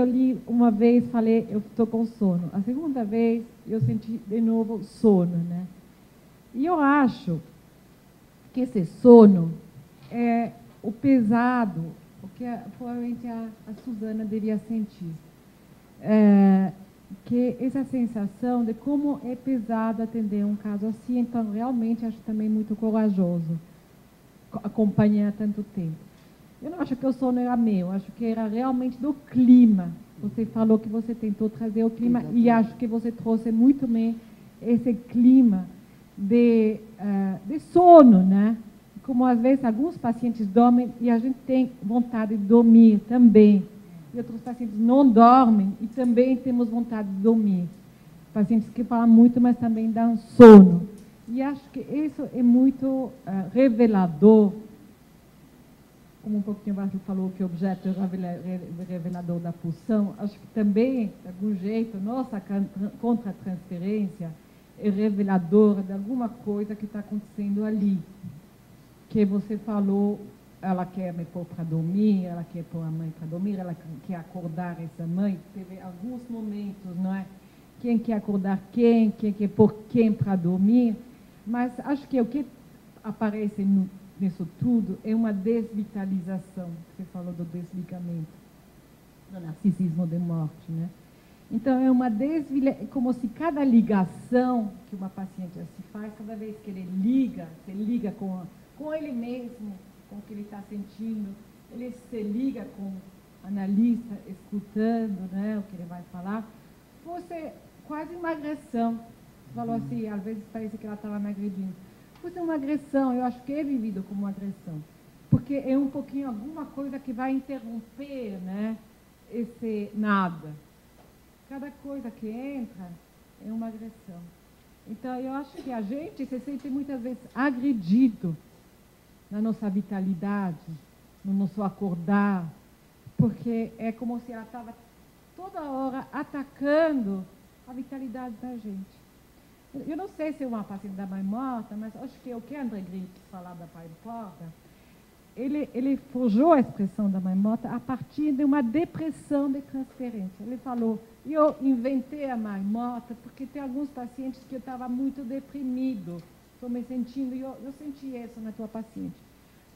Speaker 3: li uma vez, falei, eu estou com sono. A segunda vez, eu senti de novo sono, né? E eu acho que esse sono é o pesado, o que provavelmente a Suzana deveria sentir. Que essa sensação de como é pesado atender um caso assim, então realmente acho também muito corajoso acompanhar tanto tempo. Eu não acho que o sono era meu, acho que era realmente do clima. Você falou que você tentou trazer o clima. Exatamente. E acho que você trouxe muito bem esse clima de sono, né? Como às vezes alguns pacientes dormem e a gente tem vontade de dormir também. E outros pacientes não dormem e também temos vontade de dormir. Pacientes que falam muito, mas também dão sono. E acho que isso é muito revelador, como um pouquinho abaixo falou que o objeto é revelador da pulsão, acho que também, de algum jeito, nossa contra-transferência é reveladora de alguma coisa que está acontecendo ali. Que você falou, ela quer me pôr para dormir, ela quer pôr a mãe para dormir, ela quer acordar essa mãe. Teve alguns momentos, não é? Quem quer acordar quem quer pôr quem para dormir. Mas acho que o que aparece nisso tudo é uma desvitalização. Você falou do desligamento, do narcisismo de morte, né? Então, é uma como se cada ligação que uma paciente se faz, cada vez que ele liga, se liga com ele mesmo, com o que ele está sentindo, ele se liga com o analista, escutando, né, o que ele vai falar, fosse quase uma agressão. Você falou assim, às vezes parece que ela estava me agredindo. Fosse uma agressão, eu acho que é vivido como uma agressão, porque é um pouquinho alguma coisa que vai interromper, né, esse nada. Cada coisa que entra é uma agressão. Então, eu acho que a gente se sente muitas vezes agredido na nossa vitalidade, no nosso acordar, porque é como se ela estava toda hora atacando a vitalidade da gente. Eu não sei se é uma paciente da mãe morta, mas acho que o que André Green quis falar da mãe morta, ele forjou a expressão da mãe morta a partir de uma depressão de transferência. Ele falou, eu inventei a mãe morta porque tem alguns pacientes que eu estava muito deprimido, estou me sentindo, e eu senti isso na tua paciente.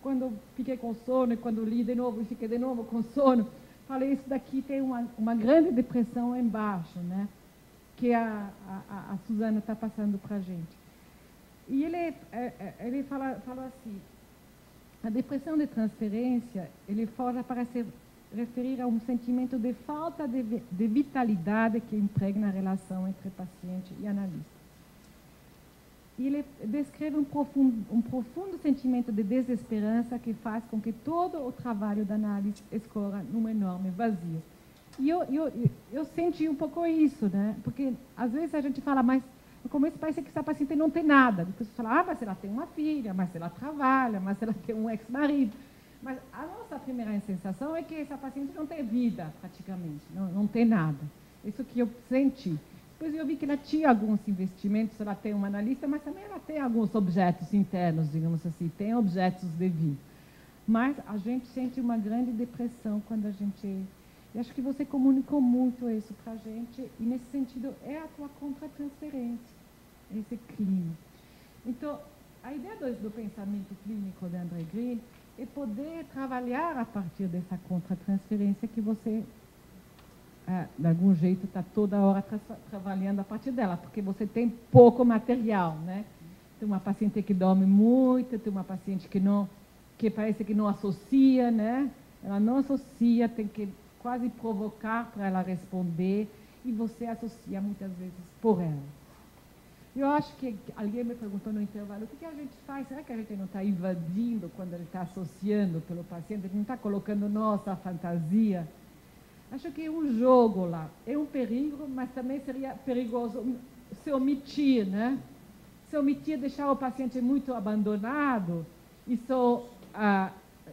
Speaker 3: Quando eu fiquei com sono, e quando li de novo, e fiquei de novo com sono, falei, isso daqui tem uma grande depressão embaixo, né? Que a Suzana está passando para a gente. E ele falou assim, a depressão de transferência, ele forja para se referir a um sentimento de falta de vitalidade que impregna a relação entre paciente e analista. E ele descreve um profundo sentimento de desesperança que faz com que todo o trabalho da análise escorra num enorme vazio. E eu senti um pouco isso, né? Porque às vezes a gente fala, mas no começo parece que essa paciente não tem nada. Depois você fala, mas ela tem uma filha, mas ela trabalha, mas ela tem um ex-marido. Mas a nossa primeira sensação é que essa paciente não tem vida, praticamente, não tem nada. Isso que eu senti. Depois eu vi que ela tinha alguns investimentos, ela tem uma analista, mas também ela tem alguns objetos internos, digamos assim, tem objetos de vida. Mas a gente sente uma grande depressão quando a gente... Eu acho que você comunicou muito isso para a gente, e nesse sentido é a tua contra-transferência, esse clima. Então, a ideia do pensamento clínico de André Green é poder trabalhar a partir dessa contra-transferência que você, de algum jeito, está toda hora trabalhando a partir dela, porque você tem pouco material, né? Tem uma paciente que dorme muito, tem uma paciente que não que parece que não associa, né? Ela não associa, tem que quase provocar para ela responder, e você associa muitas vezes por ela. Eu acho que alguém me perguntou no intervalo, o que a gente faz? Será que a gente não está invadindo quando ele está associando pelo paciente? Ele não está colocando nossa fantasia? Acho que um jogo lá é um perigo, mas também seria perigoso se omitir, né? Se omitir, deixar o paciente muito abandonado e só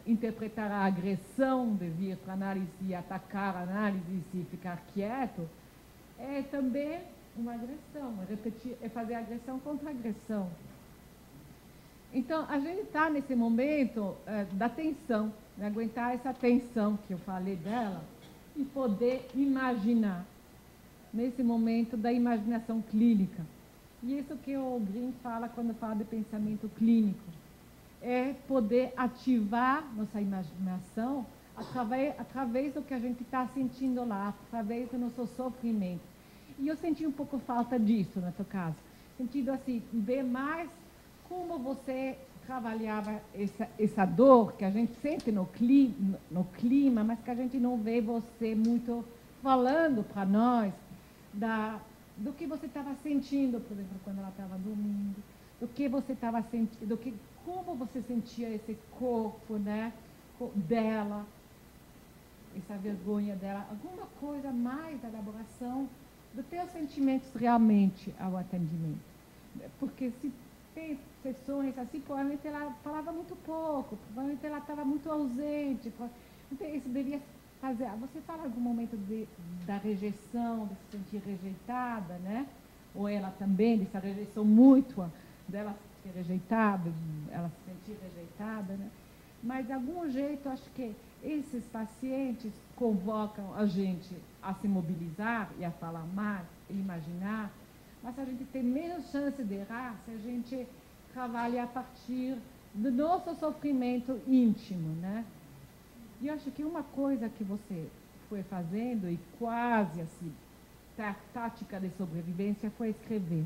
Speaker 3: interpretar a agressão de vir para a análise e atacar a análise e ficar quieto, é também uma agressão, é fazer agressão contra agressão. Então, a gente está nesse momento da tensão, de aguentar essa tensão que eu falei dela e poder imaginar, nesse momento da imaginação clínica. E isso que o Green fala quando fala de pensamento clínico, é poder ativar nossa imaginação através do que a gente está sentindo lá, através do nosso sofrimento. E eu senti um pouco falta disso, no teu caso. Sentido assim, ver mais como você trabalhava essa dor que a gente sente no clima, mas que a gente não vê você muito falando para nós do que você estava sentindo, por exemplo, quando ela estava dormindo, do que você estava sentindo, como você sentia esse corpo, né, dela, essa vergonha dela, alguma coisa mais da elaboração dos teus sentimentos realmente ao atendimento. Porque se tem sessões assim, provavelmente ela falava muito pouco, provavelmente ela estava muito ausente. Então, isso deveria fazer. Você fala em algum momento da rejeição, de se sentir rejeitada, né? Ou ela também, dessa rejeição mútua, dela ser rejeitada, ela se sentir rejeitada, né? Mas, de algum jeito, acho que esses pacientes convocam a gente a se mobilizar e a falar mais, a imaginar, mas a gente tem menos chance de errar se a gente trabalha a partir do nosso sofrimento íntimo, né? E eu acho que uma coisa que você foi fazendo, e quase assim, tática de sobrevivência, foi escrever.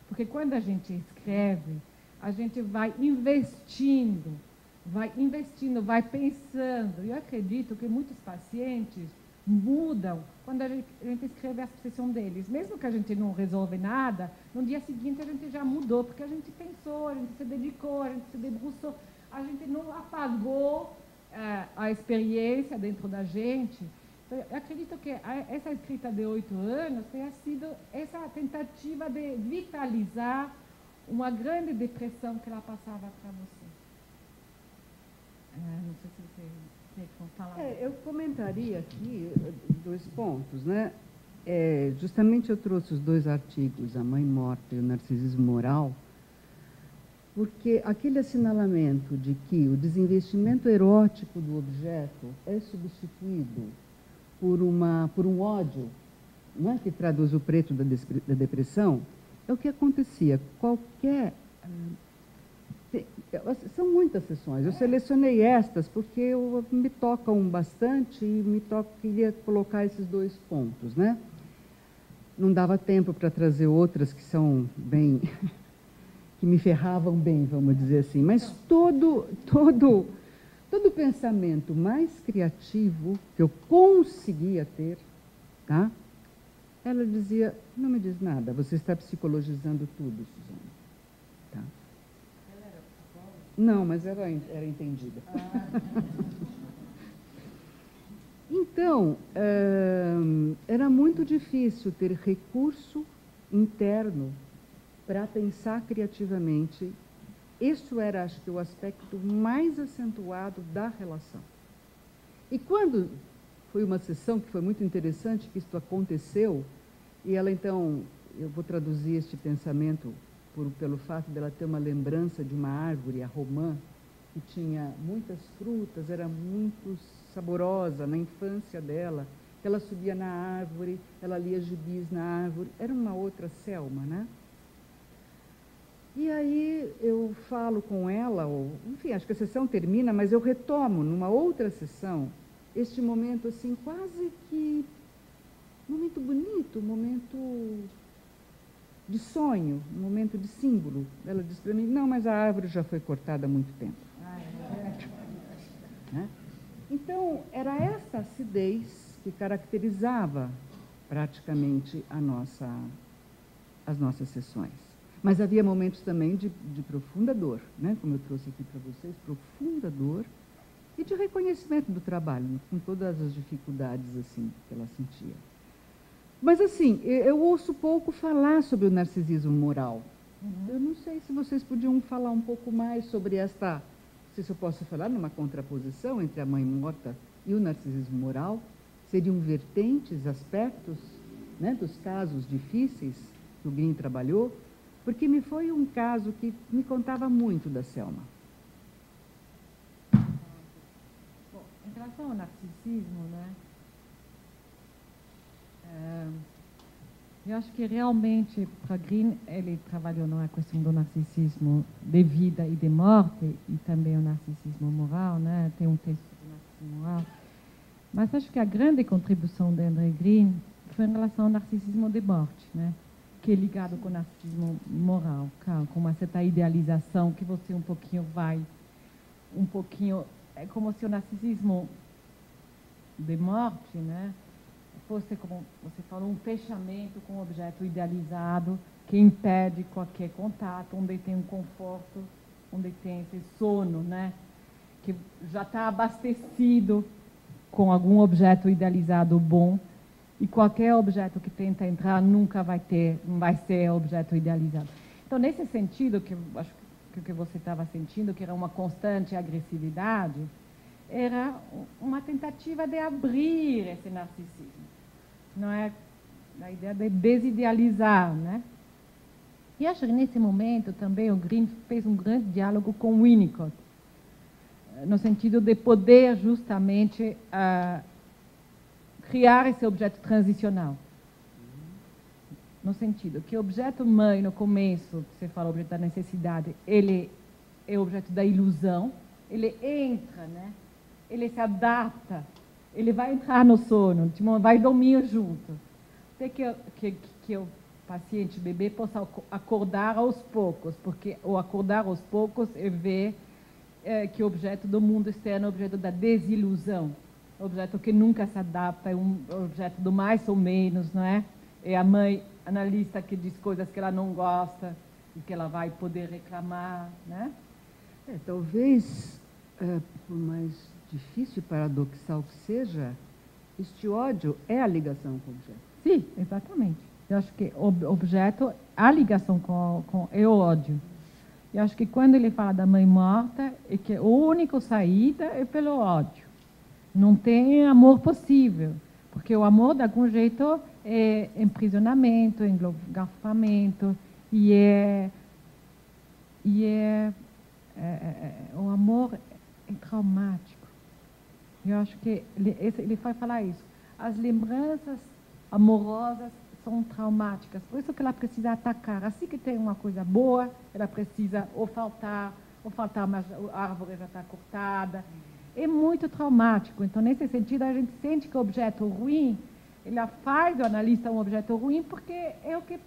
Speaker 3: Porque quando a gente escreve, a gente vai investindo, vai pensando. E eu acredito que muitos pacientes mudam quando a gente escreve a sessão deles. Mesmo que a gente não resolve nada, no dia seguinte a gente já mudou, porque a gente pensou, a gente se dedicou, a gente se debruçou, a gente não apagou a experiência dentro da gente. Eu acredito que essa escrita de 8 anos tenha sido essa tentativa de vitalizar uma grande depressão que ela passava para você. Não sei se você quer falar.
Speaker 2: Eu comentaria aqui 2 pontos, né? Justamente eu trouxe os 2 artigos, A Mãe Morta e o Narcisismo Moral, porque aquele assinalamento de que o desinvestimento erótico do objeto é substituído por um ódio, não é, que traduz o preto da depressão, é o que acontecia. São muitas sessões, eu selecionei estas porque me tocam bastante e queria colocar esses 2 pontos, né? Não dava tempo para trazer outras que são bem, que me ferravam bem, vamos dizer assim, mas todo pensamento mais criativo que eu conseguia ter, tá? Ela dizia, não me diz nada, você está psicologizando tudo, Suzana. Tá?
Speaker 3: Ela era psicóloga?
Speaker 2: Não, mas era entendida. Então, era muito difícil ter recurso interno para pensar criativamente. Isso era, acho que, o aspecto mais acentuado da relação. E quando foi uma sessão que foi muito interessante, que isso aconteceu, e ela, então, eu vou traduzir este pensamento pelo fato dela ter uma lembrança de uma árvore, a romã, que tinha muitas frutas, era muito saborosa na infância dela. Ela subia na árvore, ela lia gibis na árvore, era uma outra Selma, né? E aí eu falo com ela, enfim, acho que a sessão termina, mas eu retomo numa outra sessão este momento assim, quase que momento bonito, momento de sonho, momento de símbolo. Ela diz para mim, não, mas a árvore já foi cortada há muito tempo. né? Então, era essa acidez que caracterizava praticamente as nossas sessões. Mas havia momentos também de profunda dor, né? Como eu trouxe aqui para vocês, profunda dor e de reconhecimento do trabalho, com todas as dificuldades assim, que ela sentia. Mas, assim, eu ouço pouco falar sobre o narcisismo moral. Eu não sei se vocês podiam falar um pouco mais sobre esta, não sei se eu posso falar, numa contraposição entre a mãe morta e o narcisismo moral. Seriam vertentes, aspectos, né, dos casos difíceis que o Green trabalhou, porque me foi um caso que me contava muito da Selma.
Speaker 3: Bom, em relação ao narcisismo, né? Eu acho que realmente, para Green, ele trabalhou na questão do narcisismo de vida e de morte, e também o narcisismo moral, né? Tem um texto do narcisismo moral. Mas acho que a grande contribuição de André Green foi em relação ao narcisismo de morte, né? Que é ligado com o narcisismo moral, com uma certa idealização que você é como se o narcisismo de morte, né? Fosse, como você falou, um fechamento com um objeto idealizado que impede qualquer contato, onde tem um conforto, onde tem esse sono, né? Que já está abastecido com algum objeto idealizado bom, e qualquer objeto que tenta entrar não vai ser objeto idealizado. Então, nesse sentido, que eu acho que o que você estava sentindo, que era uma constante agressividade, era uma tentativa de abrir esse narcisismo. Não é a ideia de desidealizar, né? E acho que nesse momento também o Green fez um grande diálogo com Winnicott, no sentido de poder justamente criar esse objeto transicional. No sentido que o objeto mãe, no começo, você fala o objeto da necessidade, ele é o objeto da ilusão, ele entra, né? Ele se adapta, ele vai entrar no sono, vai dormir junto. Até que o paciente bebê possa acordar aos poucos, porque o acordar aos poucos é ver que o objeto do mundo externo é o objeto da desilusão, o objeto que nunca se adapta, é um objeto do mais ou menos, não é? É a mãe analista que diz coisas que ela não gosta e que ela vai poder reclamar, né?
Speaker 2: Talvez, por mais difícil e paradoxal que seja, este ódio é a ligação com o objeto.
Speaker 3: Sim, exatamente. Eu acho que o objeto, a ligação é o ódio. Eu acho que quando ele fala da mãe morta, é que a única saída é pelo ódio. Não tem amor possível, porque o amor, de algum jeito, é emprisionamento, engarrafamento, o amor é traumático. Eu acho que ele vai falar isso. As lembranças amorosas são traumáticas, por isso que ela precisa atacar. Assim que tem uma coisa boa, ela precisa ou faltar, mas a árvore já está cortada. É muito traumático. Então, nesse sentido, a gente sente que o objeto ruim, ela faz o analista um objeto ruim porque é o que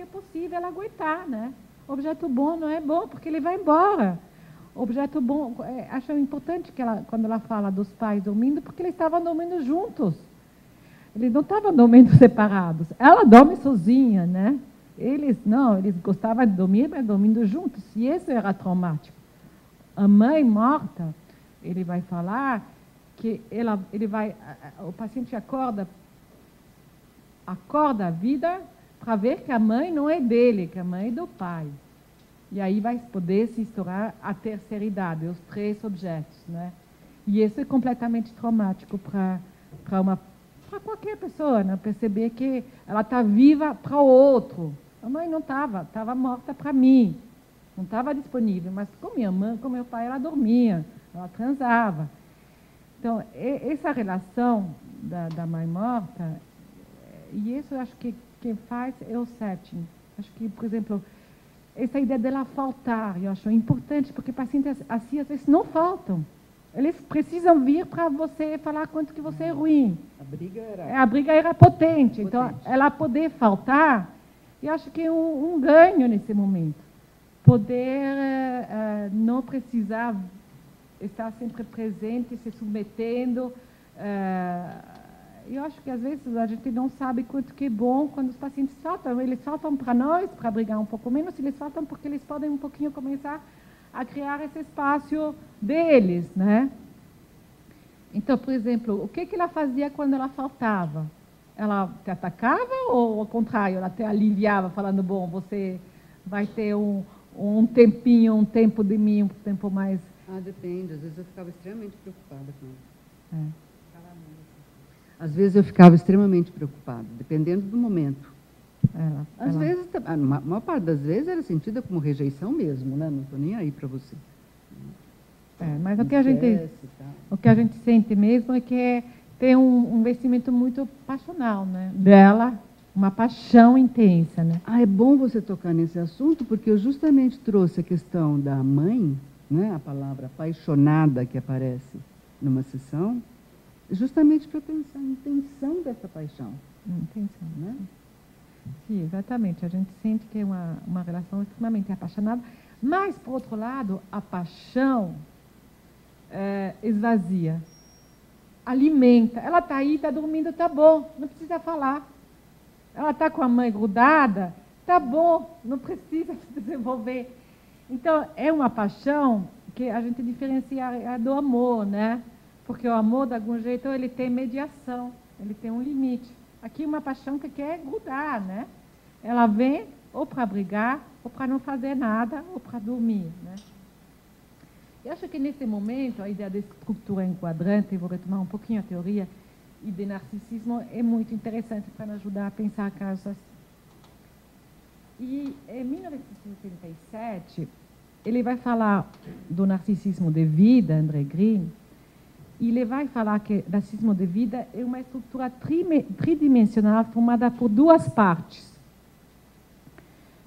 Speaker 3: é possível ela aguentar, né? O objeto bom não é bom porque ele vai embora. O objeto bom, acho importante que quando ela fala dos pais dormindo, porque eles estavam dormindo juntos. Eles não estavam dormindo separados. Ela dorme sozinha, né? Eles gostavam de dormir, mas dormindo juntos. E isso era traumático. A mãe morta, ele vai falar que o paciente acorda a vida para ver que a mãe não é dele, que a mãe é do pai. E aí vai poder se estourar a terceira idade, os três objetos, né? E isso é completamente traumático para qualquer pessoa, né? Perceber que ela está viva para o outro. A mãe não estava morta para mim, não estava disponível, mas com minha mãe, com meu pai, ela dormia, ela transava. Então, essa relação da mãe morta, e isso eu acho que quem faz é o setting. Acho que, por exemplo, essa ideia dela faltar, eu acho importante, porque pacientes assim, às vezes, não faltam. Eles precisam vir para você falar quanto que você é ruim. A briga era potente. Então, ela poder faltar, eu acho que é um ganho nesse momento. Poder não precisar estar sempre presente, se submetendo. Eu acho que às vezes a gente não sabe quanto que é bom quando os pacientes faltam. Eles faltam para nós, para brigar um pouco menos, eles faltam porque eles podem um pouquinho começar a criar esse espaço deles, né? Então, por exemplo, o que ela fazia quando ela faltava? Ela te atacava ou, ao contrário, ela te aliviava, falando, bom, você vai ter um tempinho, um tempo de mim, um tempo mais...
Speaker 2: Depende. Às vezes eu ficava extremamente preocupada com ela.
Speaker 3: É.
Speaker 2: Às vezes eu ficava extremamente preocupada, dependendo do momento. Às
Speaker 3: Ela...
Speaker 2: vezes, a maior parte das vezes era sentida como rejeição mesmo, né? Não estou nem aí para você.
Speaker 3: Mas o que a gente sente mesmo é que tem um investimento muito passional, né? Dela, uma paixão intensa, né?
Speaker 2: É bom você tocar nesse assunto, porque eu justamente trouxe a questão da mãe, né? A palavra apaixonada que aparece numa sessão, justamente para pensar a intenção dessa paixão.
Speaker 3: Intenção,
Speaker 2: né?
Speaker 3: Sim, exatamente. A gente sente que é uma relação extremamente apaixonada, mas, por outro lado, a paixão esvazia, alimenta. Ela está aí, está dormindo, está bom, não precisa falar. Ela está com a mãe grudada, está bom, não precisa se desenvolver. Então, é uma paixão que a gente diferencia do amor, né? Porque o amor, de algum jeito, ele tem mediação, ele tem um limite. Aqui uma paixão que quer grudar, né? Ela vem ou para brigar, ou para não fazer nada, ou para dormir, né? Eu acho que nesse momento, a ideia de estrutura enquadrante, vou retomar um pouquinho a teoria, e de narcisismo, é muito interessante para nos ajudar a pensar casos assim. E em 1987, ele vai falar do narcisismo de vida, André Green, e ele vai falar que o narcisismo de vida é uma estrutura tridimensional formada por duas partes,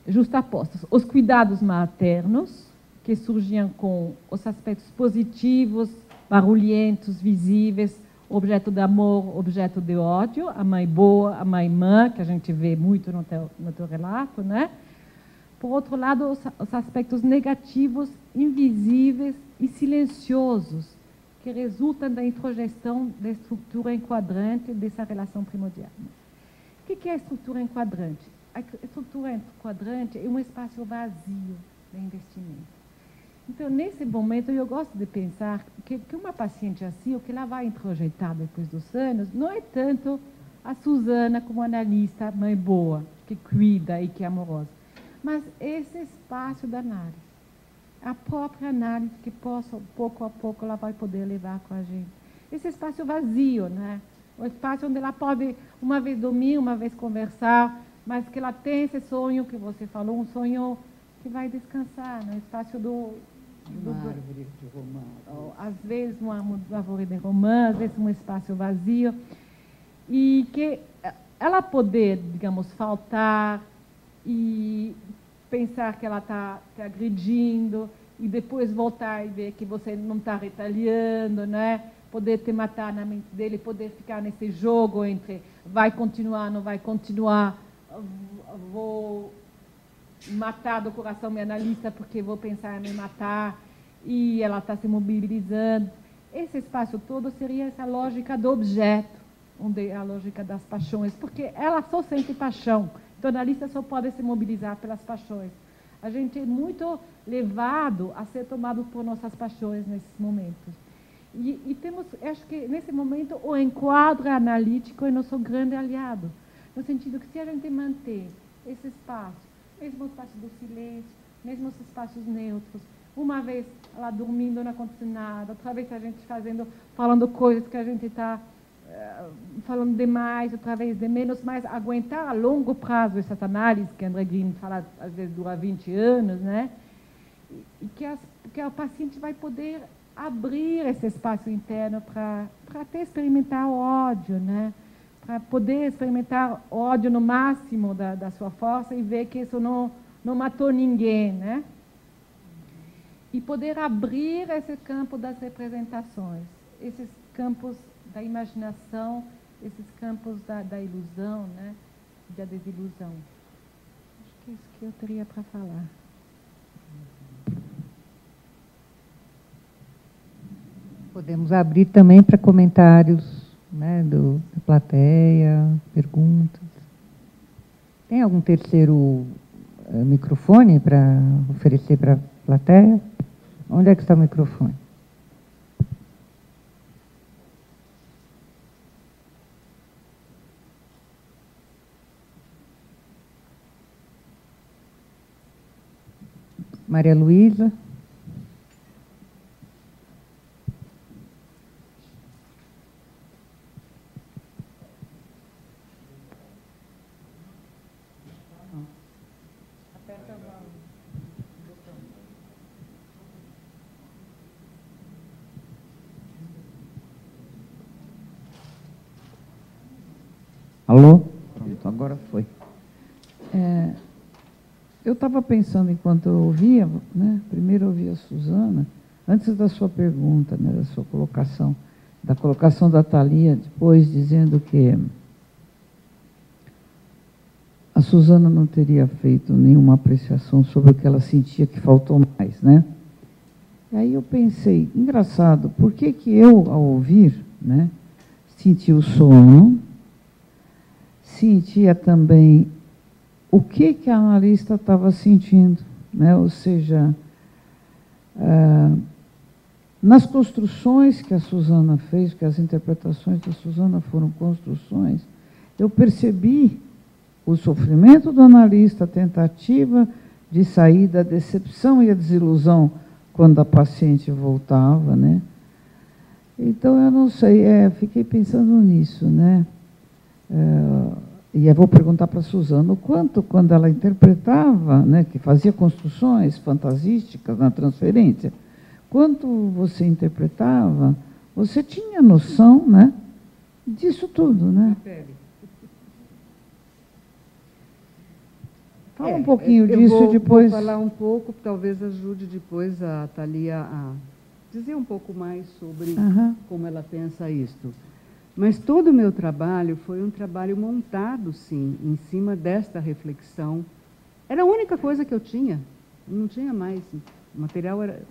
Speaker 3: justapostas. Os cuidados maternos, que surgiam com os aspectos positivos, barulhentos, visíveis, objeto de amor, objeto de ódio, a mãe boa, a mãe má, que a gente vê muito no teu relato, né? Por outro lado, os aspectos negativos, invisíveis e silenciosos, que resultam da introjeição da estrutura enquadrante dessa relação primordial. O que é a estrutura enquadrante? A estrutura enquadrante é um espaço vazio de investimento. Então, nesse momento, eu gosto de pensar que uma paciente assim, o que ela vai introjetar depois dos anos, não é tanto a Suzana como analista, mãe boa, que cuida e que é amorosa, mas esse espaço da análise. A própria análise que pouco a pouco ela vai poder levar com a gente. Esse espaço vazio, né? O espaço onde ela pode, uma vez dormir, uma vez conversar, mas que ela tem esse sonho que você falou, um sonho que vai descansar, no espaço
Speaker 2: uma árvore de romã.
Speaker 3: Às vezes uma árvore de romã, às vezes um espaço vazio. E que ela poder, digamos, faltar e pensar que ela está te agredindo e depois voltar e ver que você não está retaliando, né? Poder te matar na mente dele, poder ficar nesse jogo entre vai continuar, não vai continuar, vou matar do coração minha analista porque vou pensar em me matar e ela está se mobilizando. Esse espaço todo seria essa lógica do objeto, onde é a lógica das paixões, porque ela só sente paixão. Então, a analista só pode se mobilizar pelas paixões. A gente é muito levado a ser tomado por nossas paixões nesses momentos. E temos, acho que nesse momento, o enquadro analítico é nosso grande aliado, no sentido que se a gente manter esse espaço, mesmo o espaço do silêncio, mesmo os espaços neutros, uma vez ela dormindo, não acontece nada, outra vez a gente falando coisas que a gente está falando demais, outra vez de menos, mas aguentar a longo prazo essas análises, que André Green fala, às vezes dura 20 anos, né? E que o paciente vai poder abrir esse espaço interno para até experimentar o ódio, né? Para poder experimentar ódio no máximo da sua força e ver que isso não matou ninguém, né? E poder abrir esse campo das representações, esses campos da imaginação, esses campos da ilusão, né? Da desilusão. Acho que é isso que eu teria para falar.
Speaker 1: Podemos abrir também para comentários, né, da plateia, perguntas. Tem algum terceiro microfone para oferecer para a plateia? Onde é que está o microfone? Maria Luísa.
Speaker 4: Alô? Pronto, agora foi. Eu estava pensando, enquanto eu ouvia, né, primeiro eu ouvi a Suzana, antes da sua pergunta, né, da sua colocação, da colocação da Thalia, depois dizendo que a Suzana não teria feito nenhuma apreciação sobre o que ela sentia que faltou mais, né? E aí eu pensei, engraçado, por que que eu, ao ouvir, né, senti o sono, sentia também o que que a analista estava sentindo, né? Ou seja, nas construções que a Suzana fez, que as interpretações da Suzana foram construções, eu percebi o sofrimento do analista, a tentativa de sair da decepção e a desilusão quando a paciente voltava, né? Então, eu não sei, fiquei pensando nisso, né? E eu vou perguntar para a Suzana o quanto, quando ela interpretava, né, que fazia construções fantasísticas na transferência, quanto você interpretava, você tinha noção, né, disso tudo, né? Fala um pouquinho disso depois.
Speaker 2: Vou falar um pouco, talvez ajude depois a Thalia a dizer um pouco mais sobre como ela pensa isto. Mas todo o meu trabalho foi um trabalho montado, sim, em cima desta reflexão. Era a única coisa que eu tinha, não tinha mais. O material era...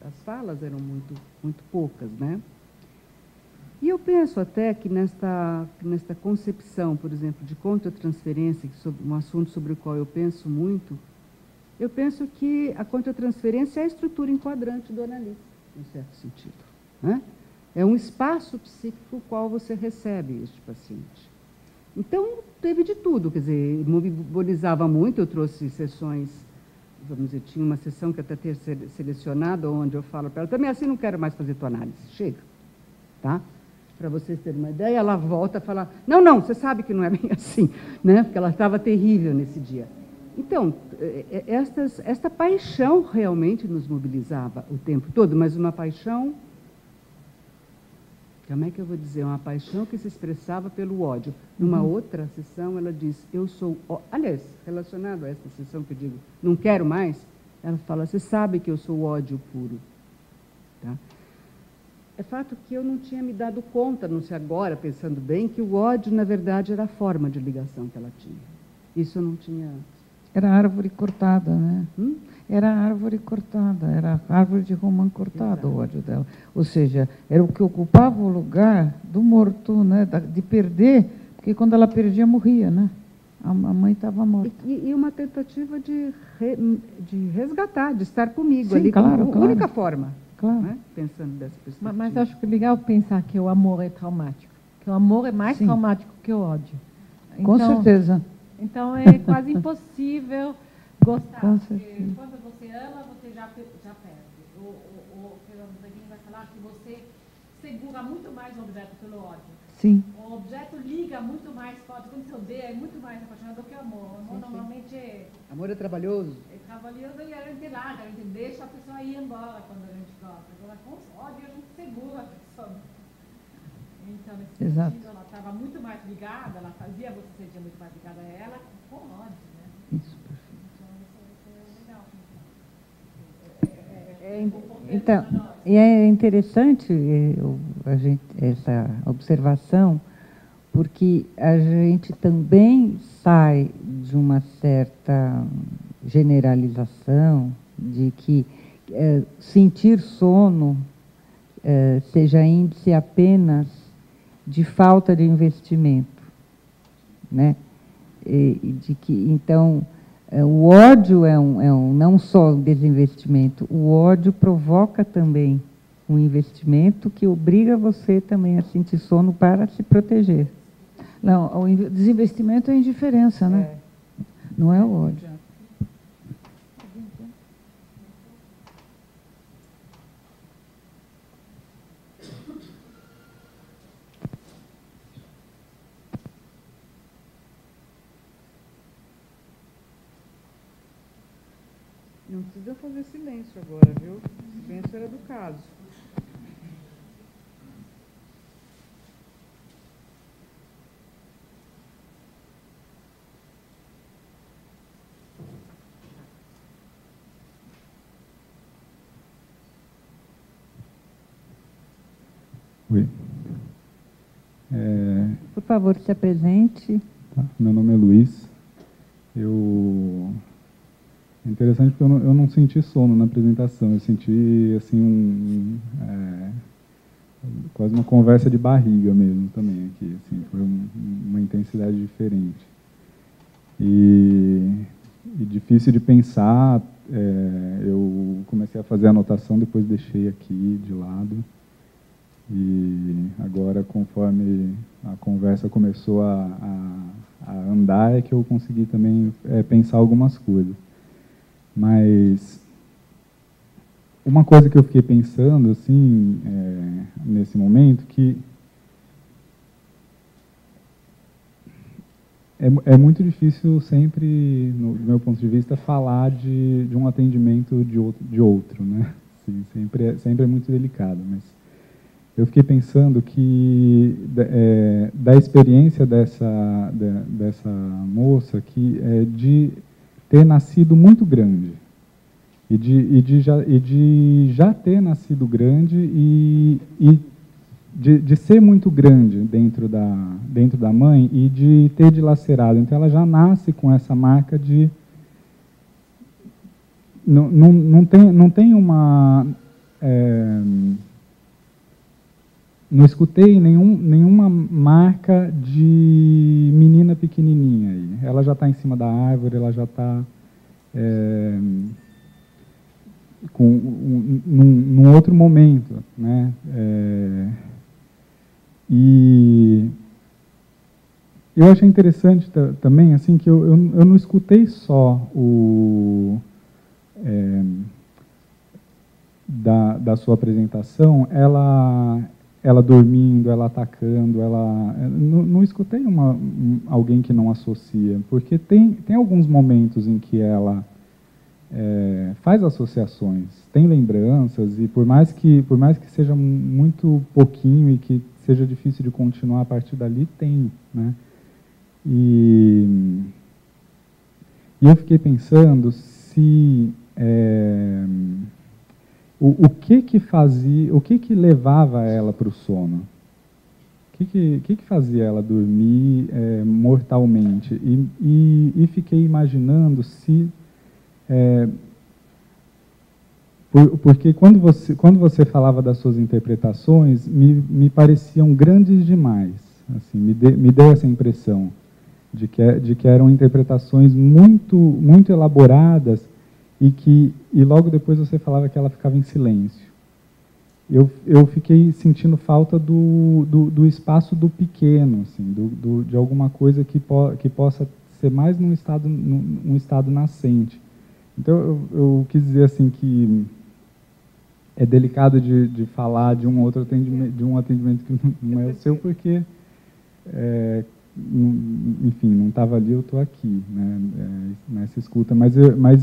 Speaker 2: As falas eram muito poucas, né? E eu penso até que nesta concepção, por exemplo, de contra-transferência, um assunto sobre o qual eu penso muito, eu penso que a contra-transferência é a estrutura enquadrante do analista, em certo sentido, né? É um espaço psíquico qual você recebe este paciente. Então, teve de tudo, quer dizer, mobilizava muito, eu trouxe sessões, vamos dizer, tinha uma sessão que até ter selecionado, onde eu falo para ela, também assim não quero mais fazer tua análise, chega, tá? Para vocês terem uma ideia, ela volta a falar, não, você sabe que não é bem assim, né? Porque ela estava terrível nesse dia. Então, esta paixão realmente nos mobilizava o tempo todo, mas uma paixão... Como é que eu vou dizer? Uma paixão que se expressava pelo ódio. Numa outra sessão, ela diz, eu sou... Aliás, relacionado a essa sessão que eu digo, não quero mais, ela fala, você sabe que eu sou ódio puro. Tá? É fato que eu não tinha me dado conta, não sei agora, pensando bem, que o ódio, na verdade, era a forma de ligação que ela tinha. Isso eu não tinha...
Speaker 4: Era árvore cortada, né? Era árvore cortada, era árvore de romã cortada. Exato. O ódio dela. Ou seja, era o que ocupava o lugar do morto, né? De perder, porque quando ela perdia, morria, né? A mãe estava morta.
Speaker 2: E uma tentativa de resgatar, de estar comigo.
Speaker 4: Sim,
Speaker 2: ali,
Speaker 4: claro,
Speaker 2: como única forma.
Speaker 4: Claro.
Speaker 2: Né? Pensando dessa perspectiva.
Speaker 3: Mas acho que é legal pensar que o amor é traumático. Que o amor é mais traumático que o ódio.
Speaker 4: Então, com certeza.
Speaker 3: Então, é quase impossível gostar. Porque quando você ama, você já perde. O Fernando Zaguini vai falar que você segura muito mais o objeto pelo ódio.
Speaker 4: Sim.
Speaker 3: O objeto liga muito mais forte. Quando você odeia, é muito mais apaixonado do que o amor. O amor normalmente é...
Speaker 2: Amor é trabalhoso.
Speaker 3: É trabalhoso e a gente larga, a gente deixa a pessoa ir embora quando a gente gosta. Agora, com ódio, a gente segura a pessoa. Então, nesse sentido, ela estava muito mais ligada, ela fazia você sentir muito mais ligada a ela com ódio, né?
Speaker 4: Isso, perfeito.
Speaker 3: Então,
Speaker 1: Então, e é interessante essa observação, porque a gente também sai de uma certa generalização de que sentir sono seja índice apenas de falta de investimento, né? Então, o ódio não só um desinvestimento, o ódio provoca também um investimento que obriga você também a sentir sono para se proteger.
Speaker 4: Não, o desinvestimento é indiferença, né? Não é o ódio.
Speaker 2: Não precisa fazer silêncio agora, viu? Silêncio era do caso.
Speaker 5: Oi.
Speaker 1: Por favor, se apresente.
Speaker 5: Tá. Meu nome é Luiz. É interessante porque eu não senti sono na apresentação. Eu senti assim quase uma conversa de barriga mesmo também aqui. Assim, foi uma intensidade diferente. E difícil de pensar. Eu comecei a fazer anotação, depois deixei aqui de lado. E agora, conforme a conversa começou a andar, é que eu consegui também pensar algumas coisas. Mas uma coisa que eu fiquei pensando, assim, nesse momento, que é muito difícil sempre, do meu ponto de vista, falar de um atendimento de outro, né? Assim, sempre é muito delicado, mas eu fiquei pensando que da experiência dessa moça, que de ter nascido muito grande, e de já ter nascido grande e de ser muito grande dentro da mãe e de ter dilacerado. Então ela já nasce com essa marca de... Não tem uma... não escutei nenhuma marca de menina pequenininha aí. Ela já está em cima da árvore, ela já está num outro momento, né? E eu achei interessante também, assim, que eu não escutei só da sua apresentação, ela dormindo, ela atacando, não escutei alguém que não associa, porque tem alguns momentos em que ela faz associações, tem lembranças, e por mais que seja muito pouquinho e que seja difícil de continuar a partir dali, tem, né? E eu fiquei pensando se o que levava ela para o sono? O que fazia ela dormir mortalmente? E fiquei imaginando se... porque quando você falava das suas interpretações, me pareciam grandes demais. Assim, me deu essa impressão de que eram interpretações muito, muito elaboradas, e logo depois você falava que ela ficava em silêncio. Eu fiquei sentindo falta do espaço do pequeno, assim, de alguma coisa que possa ser mais um estado nascente. Então, eu quis dizer assim que é delicado de falar de um atendimento que não é o seu, porque, enfim, não estava ali, eu estou aqui, né, nessa escuta. Mas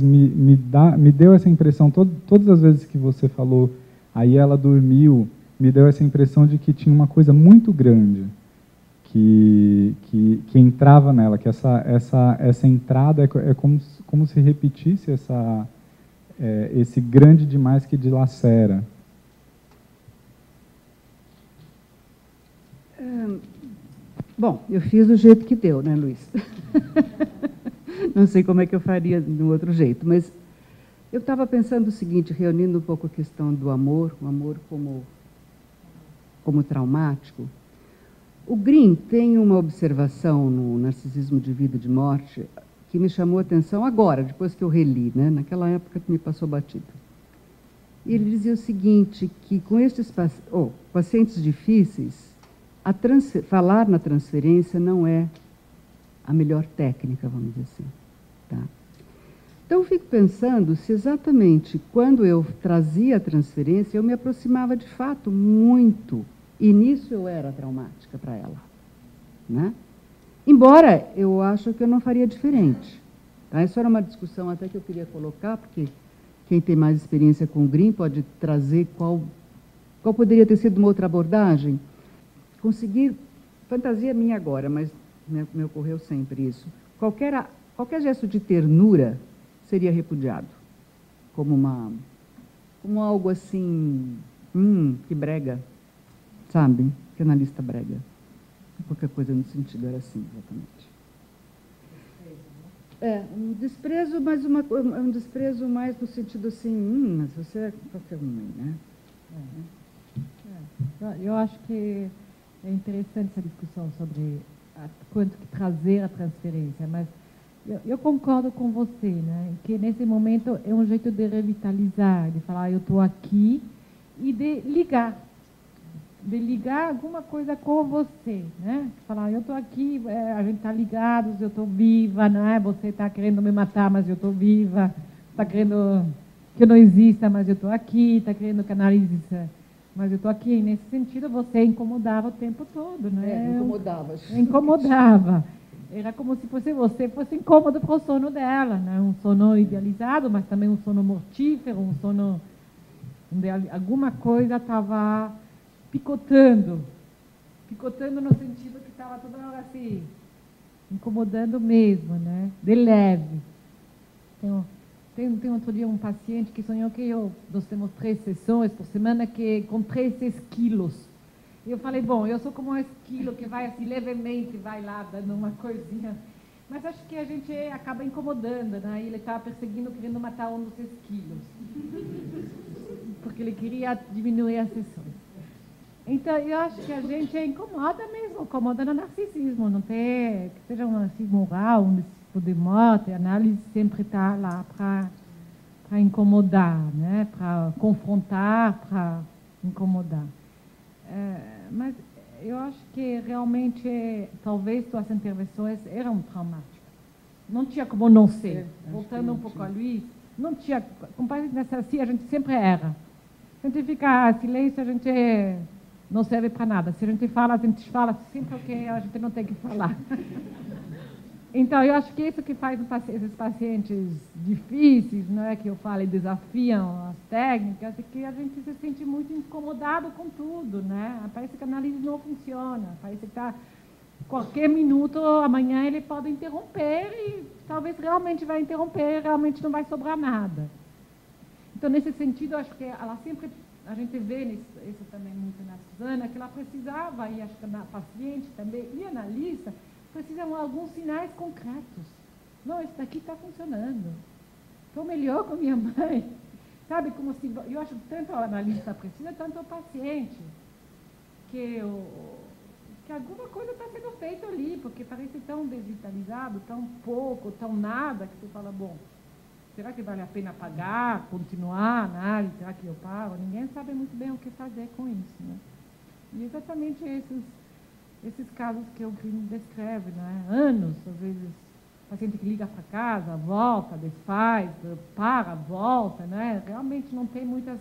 Speaker 5: me deu essa impressão, todas as vezes que você falou, aí ela dormiu, me deu essa impressão de que tinha uma coisa muito grande que entrava nela, que essa entrada é como se repetisse esse grande demais que dilacera.
Speaker 2: Bom, eu fiz do jeito que deu, né, Luiz? Não sei como é que eu faria de um outro jeito, mas eu estava pensando o seguinte, reunindo um pouco a questão do amor, o amor como como traumático, o Green tem uma observação no Narcisismo de Vida e de Morte que me chamou a atenção agora, depois que eu reli, né? Naquela época que me passou batido. E ele dizia o seguinte, que com estes pacientes difíceis, falar na transferência não é a melhor técnica, vamos dizer assim. Tá? Então, eu fico pensando se exatamente quando eu trazia a transferência, eu me aproximava de fato muito. E nisso eu era traumática para ela. Né? Embora eu acho que eu não faria diferente. Tá? Isso era uma discussão até que eu queria colocar, porque quem tem mais experiência com o Green pode trazer qual poderia ter sido uma outra abordagem. Conseguir, fantasia minha agora, mas me ocorreu sempre isso. Qualquer gesto de ternura seria repudiado, como algo assim, que brega, sabe? Que analista brega. Qualquer coisa no sentido era assim, exatamente. Um desprezo, mas um desprezo mais no sentido assim, mas você é qualquer um, né?
Speaker 3: Eu acho que é interessante essa discussão sobre quanto que trazer a transferência, mas eu concordo com você, né? Que nesse momento é um jeito de revitalizar, de falar eu estou aqui e de ligar alguma coisa com você, né? Falar eu estou aqui, a gente está ligados, eu estou viva, não é? Você está querendo me matar, mas eu estou viva, está querendo que eu não exista, mas eu estou aqui, está querendo que analise, mas eu estou aqui. E nesse sentido, você incomodava o tempo todo, né? Incomodava. Era como se você fosse incômodo para o sono dela, né? Um sono idealizado, mas também um sono mortífero, um sono onde alguma coisa estava picotando no sentido que estava toda hora assim, incomodando mesmo, né? De leve. Tem outro dia um paciente que sonhou que nós temos 3 sessões por semana com 3 esquilos. E eu falei, bom, eu sou como um esquilo que vai assim levemente, vai lá dando uma coisinha. Mas acho que a gente acaba incomodando, né? Ele estava querendo matar um dos esquilos. Porque ele queria diminuir as sessões. Então, eu acho que a gente incomoda mesmo, incomoda no narcisismo, não tem, que seja um narcisismo moral, um tipo de morte, a análise sempre está lá para incomodar, né? Para confrontar, para incomodar. Mas eu acho que realmente, talvez suas intervenções eram traumáticas. Não tinha como não ser. Voltando um pouco a Luiz, não tinha, com pacientes assim, a gente sempre erra. Se a gente fica em silêncio, a gente não serve para nada. Se a gente fala sempre o que a gente não tem que falar. Então, eu acho que isso que faz esses pacientes difíceis, não é que eu falo, desafiam as técnicas, é que a gente se sente muito incomodado com tudo, né? Parece que a análise não funciona, parece que qualquer minuto, amanhã ele pode interromper e talvez realmente vai interromper, realmente não vai sobrar nada. Então, nesse sentido, acho que ela sempre, a gente vê isso também muito na Suzana, que ela precisava, e acho que na paciente também, e analista, precisam de alguns sinais concretos. Não, isso daqui está funcionando. Estou melhor com minha mãe. Sabe, como se, eu acho que tanto o analista precisa, tanto o paciente, que alguma coisa está sendo feita ali, porque parece tão desvitalizado, tão pouco, tão nada, que você fala, bom, será que vale a pena pagar, continuar a análise, será que eu paro? Ninguém sabe muito bem o que fazer com isso, né? E exatamente esses casos que o Green descreve, né? Anos, às vezes, o paciente que liga para casa, volta, desfaz, para, volta, né? Realmente não tem muitas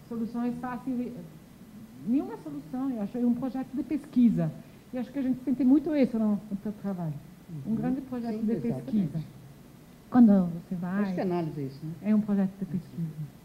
Speaker 3: soluções fáceis, nenhuma solução. Eu acho um projeto de pesquisa. E acho que a gente sente muito isso no seu trabalho. Um grande projeto de pesquisa. Quando você vai...
Speaker 2: Acho que análise é isso, né?
Speaker 3: É um projeto de pesquisa.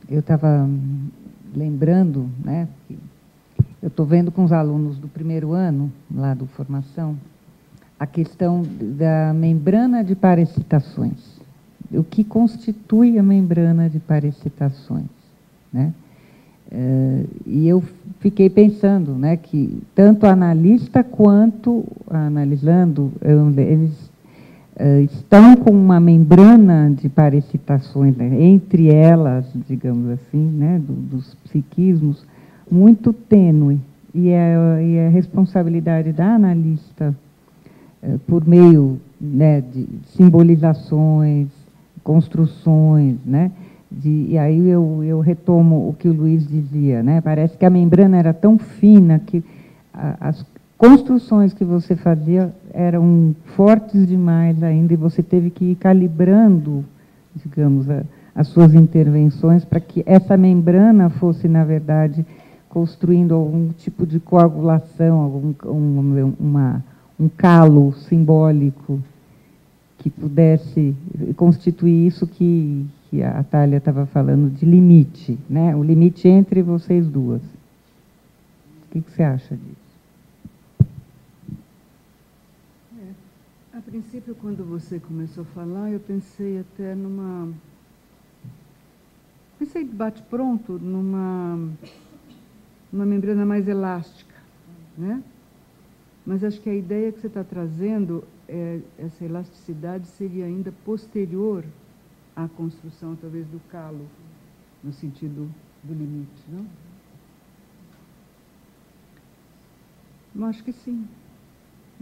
Speaker 6: Eu estava
Speaker 1: lembrando, né, que eu estou vendo com os alunos do primeiro ano, lá do formação, a questão da membrana de parexcitações. O que constitui a membrana de parexcitações, né? E eu fiquei pensando, né, que tanto a analista quanto a analisando, eles estão com uma membrana de parexcitações, né, entre elas, digamos assim, né, dos psiquismos, muito tênue. E a responsabilidade da analista, por meio, né, de simbolizações, construções, né? E aí eu retomo o que o Luiz dizia, né? Parece que a membrana era tão fina que as construções que você fazia eram fortes demais ainda, e você teve que ir calibrando, digamos, as suas intervenções para que essa membrana fosse, na verdade, construindo algum tipo de coagulação, um calo simbólico que pudesse constituir isso que a Thalia estava falando de limite, né? O limite entre vocês duas. O que você acha disso?
Speaker 2: A princípio, quando você começou a falar, eu pensei até pensei de bate-pronto numa membrana mais elástica, né? Mas acho que a ideia que você está trazendo, essa elasticidade seria ainda posterior à construção, talvez, do calo, no sentido do limite, não? Eu acho que sim.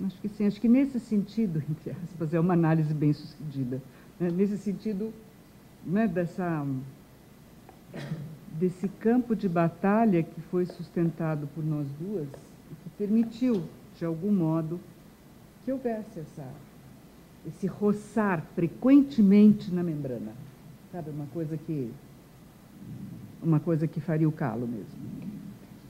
Speaker 2: Acho que sim. Acho que nesse sentido, entre aspas, é uma análise bem sucedida, né? Nesse sentido, né, desse campo de batalha que foi sustentado por nós duas e que permitiu, de algum modo, que houvesse esse roçar frequentemente na membrana. Sabe, uma coisa que faria o calo mesmo.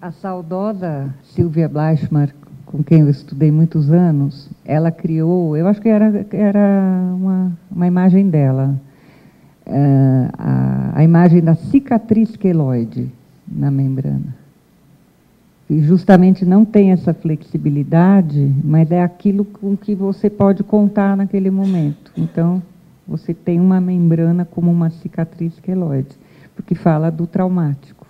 Speaker 1: A saudosa Sylvia Bleichmar, com quem eu estudei muitos anos, ela criou, eu acho que era uma imagem dela, a imagem da cicatriz queloide na membrana. E justamente não tem essa flexibilidade, mas é aquilo com que você pode contar naquele momento. Então, você tem uma membrana como uma cicatriz queloide, porque fala do traumático,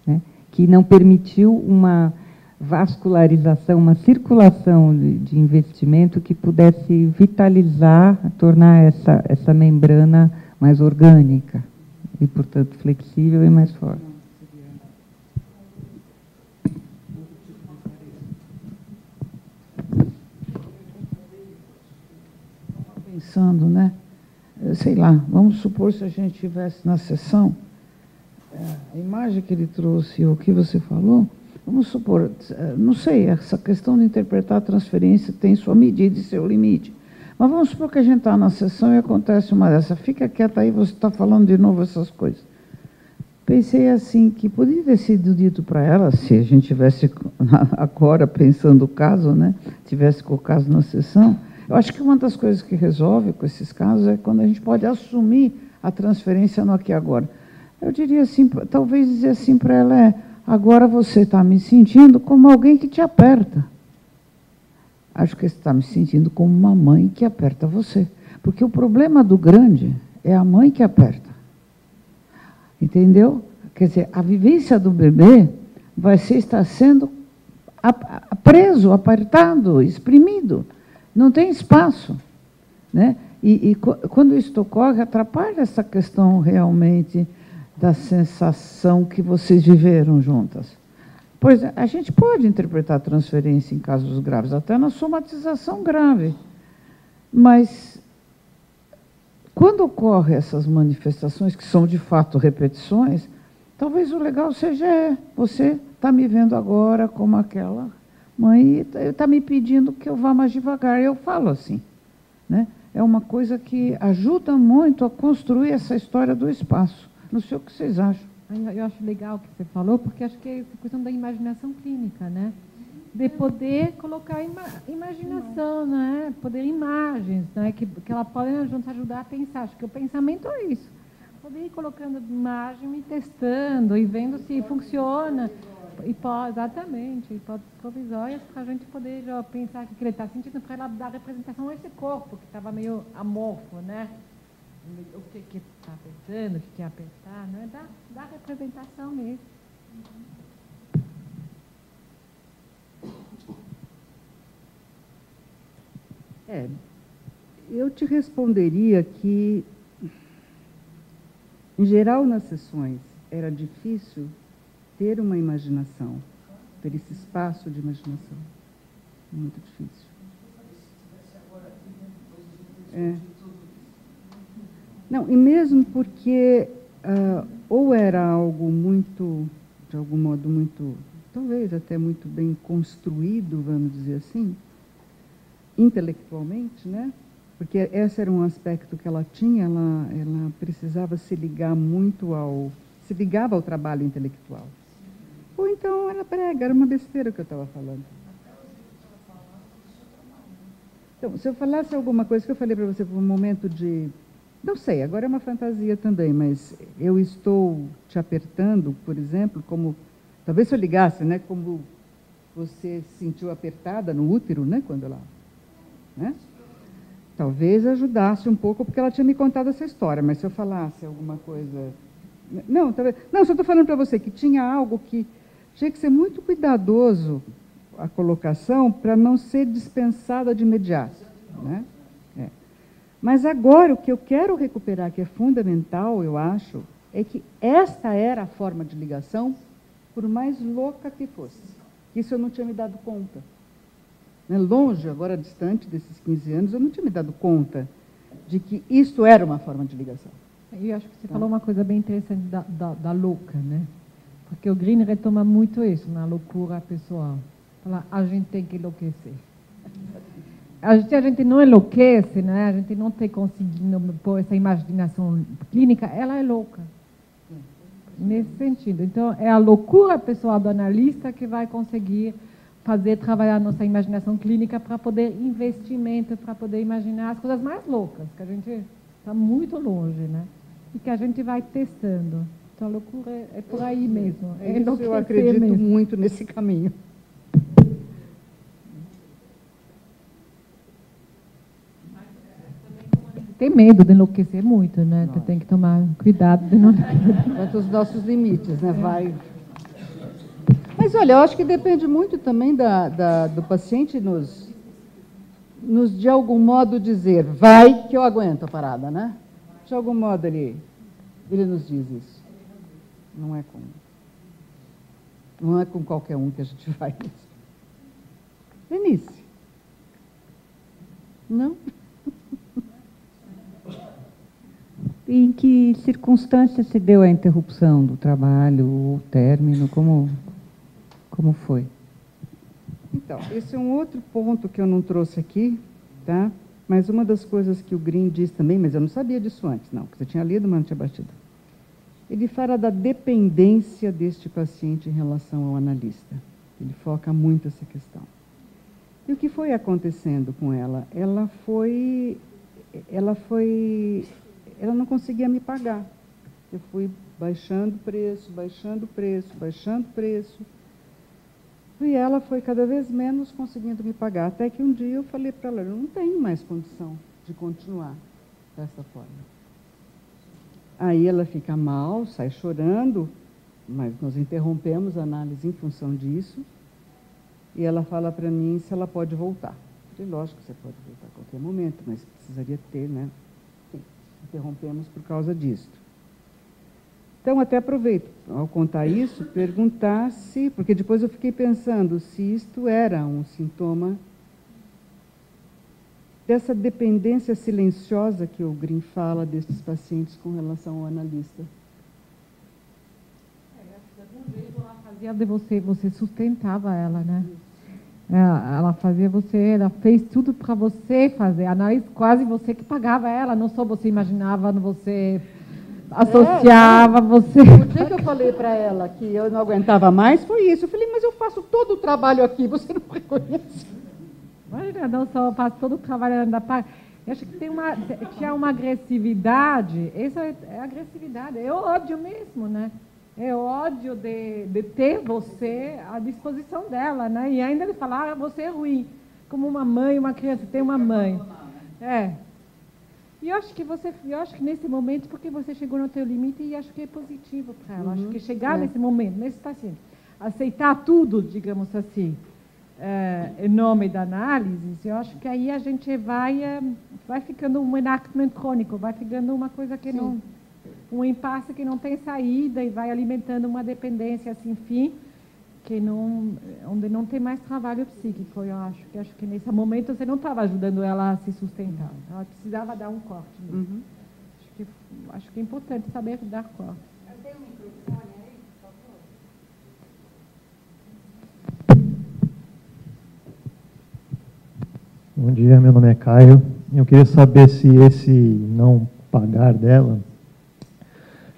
Speaker 1: né? Que não permitiu uma vascularização, uma circulação de investimento que pudesse vitalizar, tornar essa membrana mais orgânica e, portanto, flexível e mais forte.
Speaker 4: Pensando, né? Sei lá, vamos supor se a gente estivesse na sessão, a imagem que ele trouxe, o que você falou, vamos supor, não sei, essa questão de interpretar a transferência tem sua medida e seu limite. Mas vamos supor que a gente está na sessão e acontece uma dessa, fica quieta aí, você está falando de novo essas coisas. Pensei assim, que poderia ter sido dito para ela, se a gente tivesse agora pensando o caso, né? Tivesse com o caso na sessão. Eu acho que uma das coisas que resolve com esses casos é quando a gente pode assumir a transferência no aqui e agora. Eu diria assim, talvez dizer assim para ela agora você está me sentindo como alguém que te aperta. Acho que você está me sentindo como uma mãe que aperta você. Porque o problema do grande é a mãe que aperta. Entendeu? Quer dizer, a vivência do bebê vai ser estar sendo preso, apertado, exprimido. Não tem espaço, né? E quando isso ocorre, atrapalha essa questão realmente da sensação que vocês viveram juntas. Pois a gente pode interpretar a transferência em casos graves, até na somatização grave. Mas quando ocorrem essas manifestações, que são de fato repetições, talvez o legal seja você está me vendo agora como aquela mãe está me pedindo que eu vá mais devagar. Eu falo assim, né? É uma coisa que ajuda muito a construir essa história do espaço. Não sei o que vocês acham.
Speaker 3: Eu acho legal o que você falou, porque acho que é a questão da imaginação clínica, né? De poder colocar imaginação, né? Poder imagens, né? Que ela pode nos ajudar a pensar. Acho que o pensamento é isso. poder ir colocando imagem e testando e vendo se funciona. Exatamente, hipóteses provisórias para a gente poder já pensar o que ele está sentindo, para ela dar representação a esse corpo que estava meio amorfo, né? O que está apertando, o que é apertar, né? Dá representação mesmo.
Speaker 2: Eu te responderia que, em geral, nas sessões, era difícil ter uma imaginação, ter esse espaço de imaginação. Muito difícil. Não, e mesmo porque ou era algo muito, de algum modo, muito, talvez até muito bem construído, vamos dizer assim, intelectualmente, né? Porque esse era um aspecto que ela tinha, ela precisava se ligar muito se ligava ao trabalho intelectual. Ou então era brega, era uma besteira que eu estava falando. Então, se eu falasse alguma coisa que eu falei para você por um momento de... Não sei, agora é uma fantasia também, mas eu estou te apertando, por exemplo, como... Talvez se eu ligasse, né? Como você se sentiu apertada no útero, né? Quando ela... Né? Talvez ajudasse um pouco, porque ela tinha me contado essa história, mas se eu falasse alguma coisa... Não, talvez... Não, só estou falando para você que tinha algo que... Tinha que ser muito cuidadoso a colocação para não ser dispensada de imediato, né? Mas agora o que eu quero recuperar, que é fundamental, eu acho, é que esta era a forma de ligação, por mais louca que fosse. Isso eu não tinha me dado conta. Longe, agora distante desses 15 anos, eu não tinha me dado conta de que isso era uma forma de ligação.
Speaker 3: Eu acho que você falou uma coisa bem interessante da louca, né? Porque o Green retoma muito isso na loucura pessoal. Fala, a gente tem que enlouquecer. A gente não enlouquece, né? A gente não está conseguindo pôr essa imaginação clínica, ela é louca. Nesse sentido. Então, é a loucura pessoal do analista que vai conseguir fazer trabalhar nossa imaginação clínica para poder investimento, para poder imaginar as coisas mais loucas, que a gente está muito longe, né? E que a gente vai testando. Então, a loucura é por aí mesmo. É
Speaker 2: isso, eu acredito mesmo. Muito nesse caminho.
Speaker 3: Tem medo de enlouquecer muito, né? Você tem que tomar cuidado de não...
Speaker 2: Quanto aos nossos limites, né? Vai... Mas, olha, eu acho que depende muito também do paciente nos, de algum modo, dizer, vai que eu aguento a parada, né? De algum modo ele nos diz isso. Não é com qualquer um que a gente vai isso. Lenice? Não?
Speaker 1: Em que circunstâncias se deu a interrupção do trabalho, o término, como foi?
Speaker 2: Então, esse é um outro ponto que eu não trouxe aqui, tá? Mas uma das coisas que o Green diz também, mas eu não sabia disso antes, não, porque eu tinha lido, mas não tinha batido. Ele fala da dependência deste paciente em relação ao analista. Ele foca muito essa questão. E o que foi acontecendo com ela? Ela não conseguia me pagar. Eu fui baixando preço, e ela foi cada vez menos conseguindo me pagar. Até que um dia eu falei para ela, eu não tenho mais condição de continuar dessa forma. Aí ela fica mal, sai chorando, mas nós interrompemos a análise em função disso. E ela fala para mim se ela pode voltar. Eu falei, lógico que você pode voltar a qualquer momento, mas precisaria ter, né? Interrompemos por causa disso. Então, até aproveito, ao contar isso, perguntar se... Porque depois eu fiquei pensando se isto era um sintoma dessa dependência silenciosa que o Green fala desses pacientes com relação ao analista.
Speaker 3: Ela fazia de você sustentava ela, né? Ela fazia ela fez tudo para você fazer. Analista, quase você que pagava ela, não só você imaginava, você associava, você...
Speaker 2: O dia que eu falei para ela que eu não aguentava mais, foi isso. Eu falei, mas eu faço todo o trabalho aqui, você não reconhece?
Speaker 3: Imagina, não só faço todo o trabalho da parte. Eu acho que tinha uma agressividade, isso é agressividade, é ódio mesmo, né? É ódio de ter você à disposição dela, né? E ainda ele falar, você é ruim, como uma mãe, uma criança tem uma mãe. E eu acho que nesse momento, porque você chegou no teu limite, e acho que é positivo para ela. Acho que chegar nesse momento, nesse paciente, aceitar tudo, digamos assim, em nome da análise, eu acho que aí a gente vai ficando um enactment crônico, vai ficando uma coisa que não, um impasse que não tem saída e vai alimentando uma dependência sem fim, onde não tem mais trabalho psíquico. Eu acho que nesse momento você não estava ajudando ela a se sustentar, ela precisava dar um corte mesmo. Acho que é importante saber dar corte.
Speaker 1: Eu tenho um microfone aí, por favor.
Speaker 6: Bom dia, meu nome é Caio. Eu queria saber se esse não pagar dela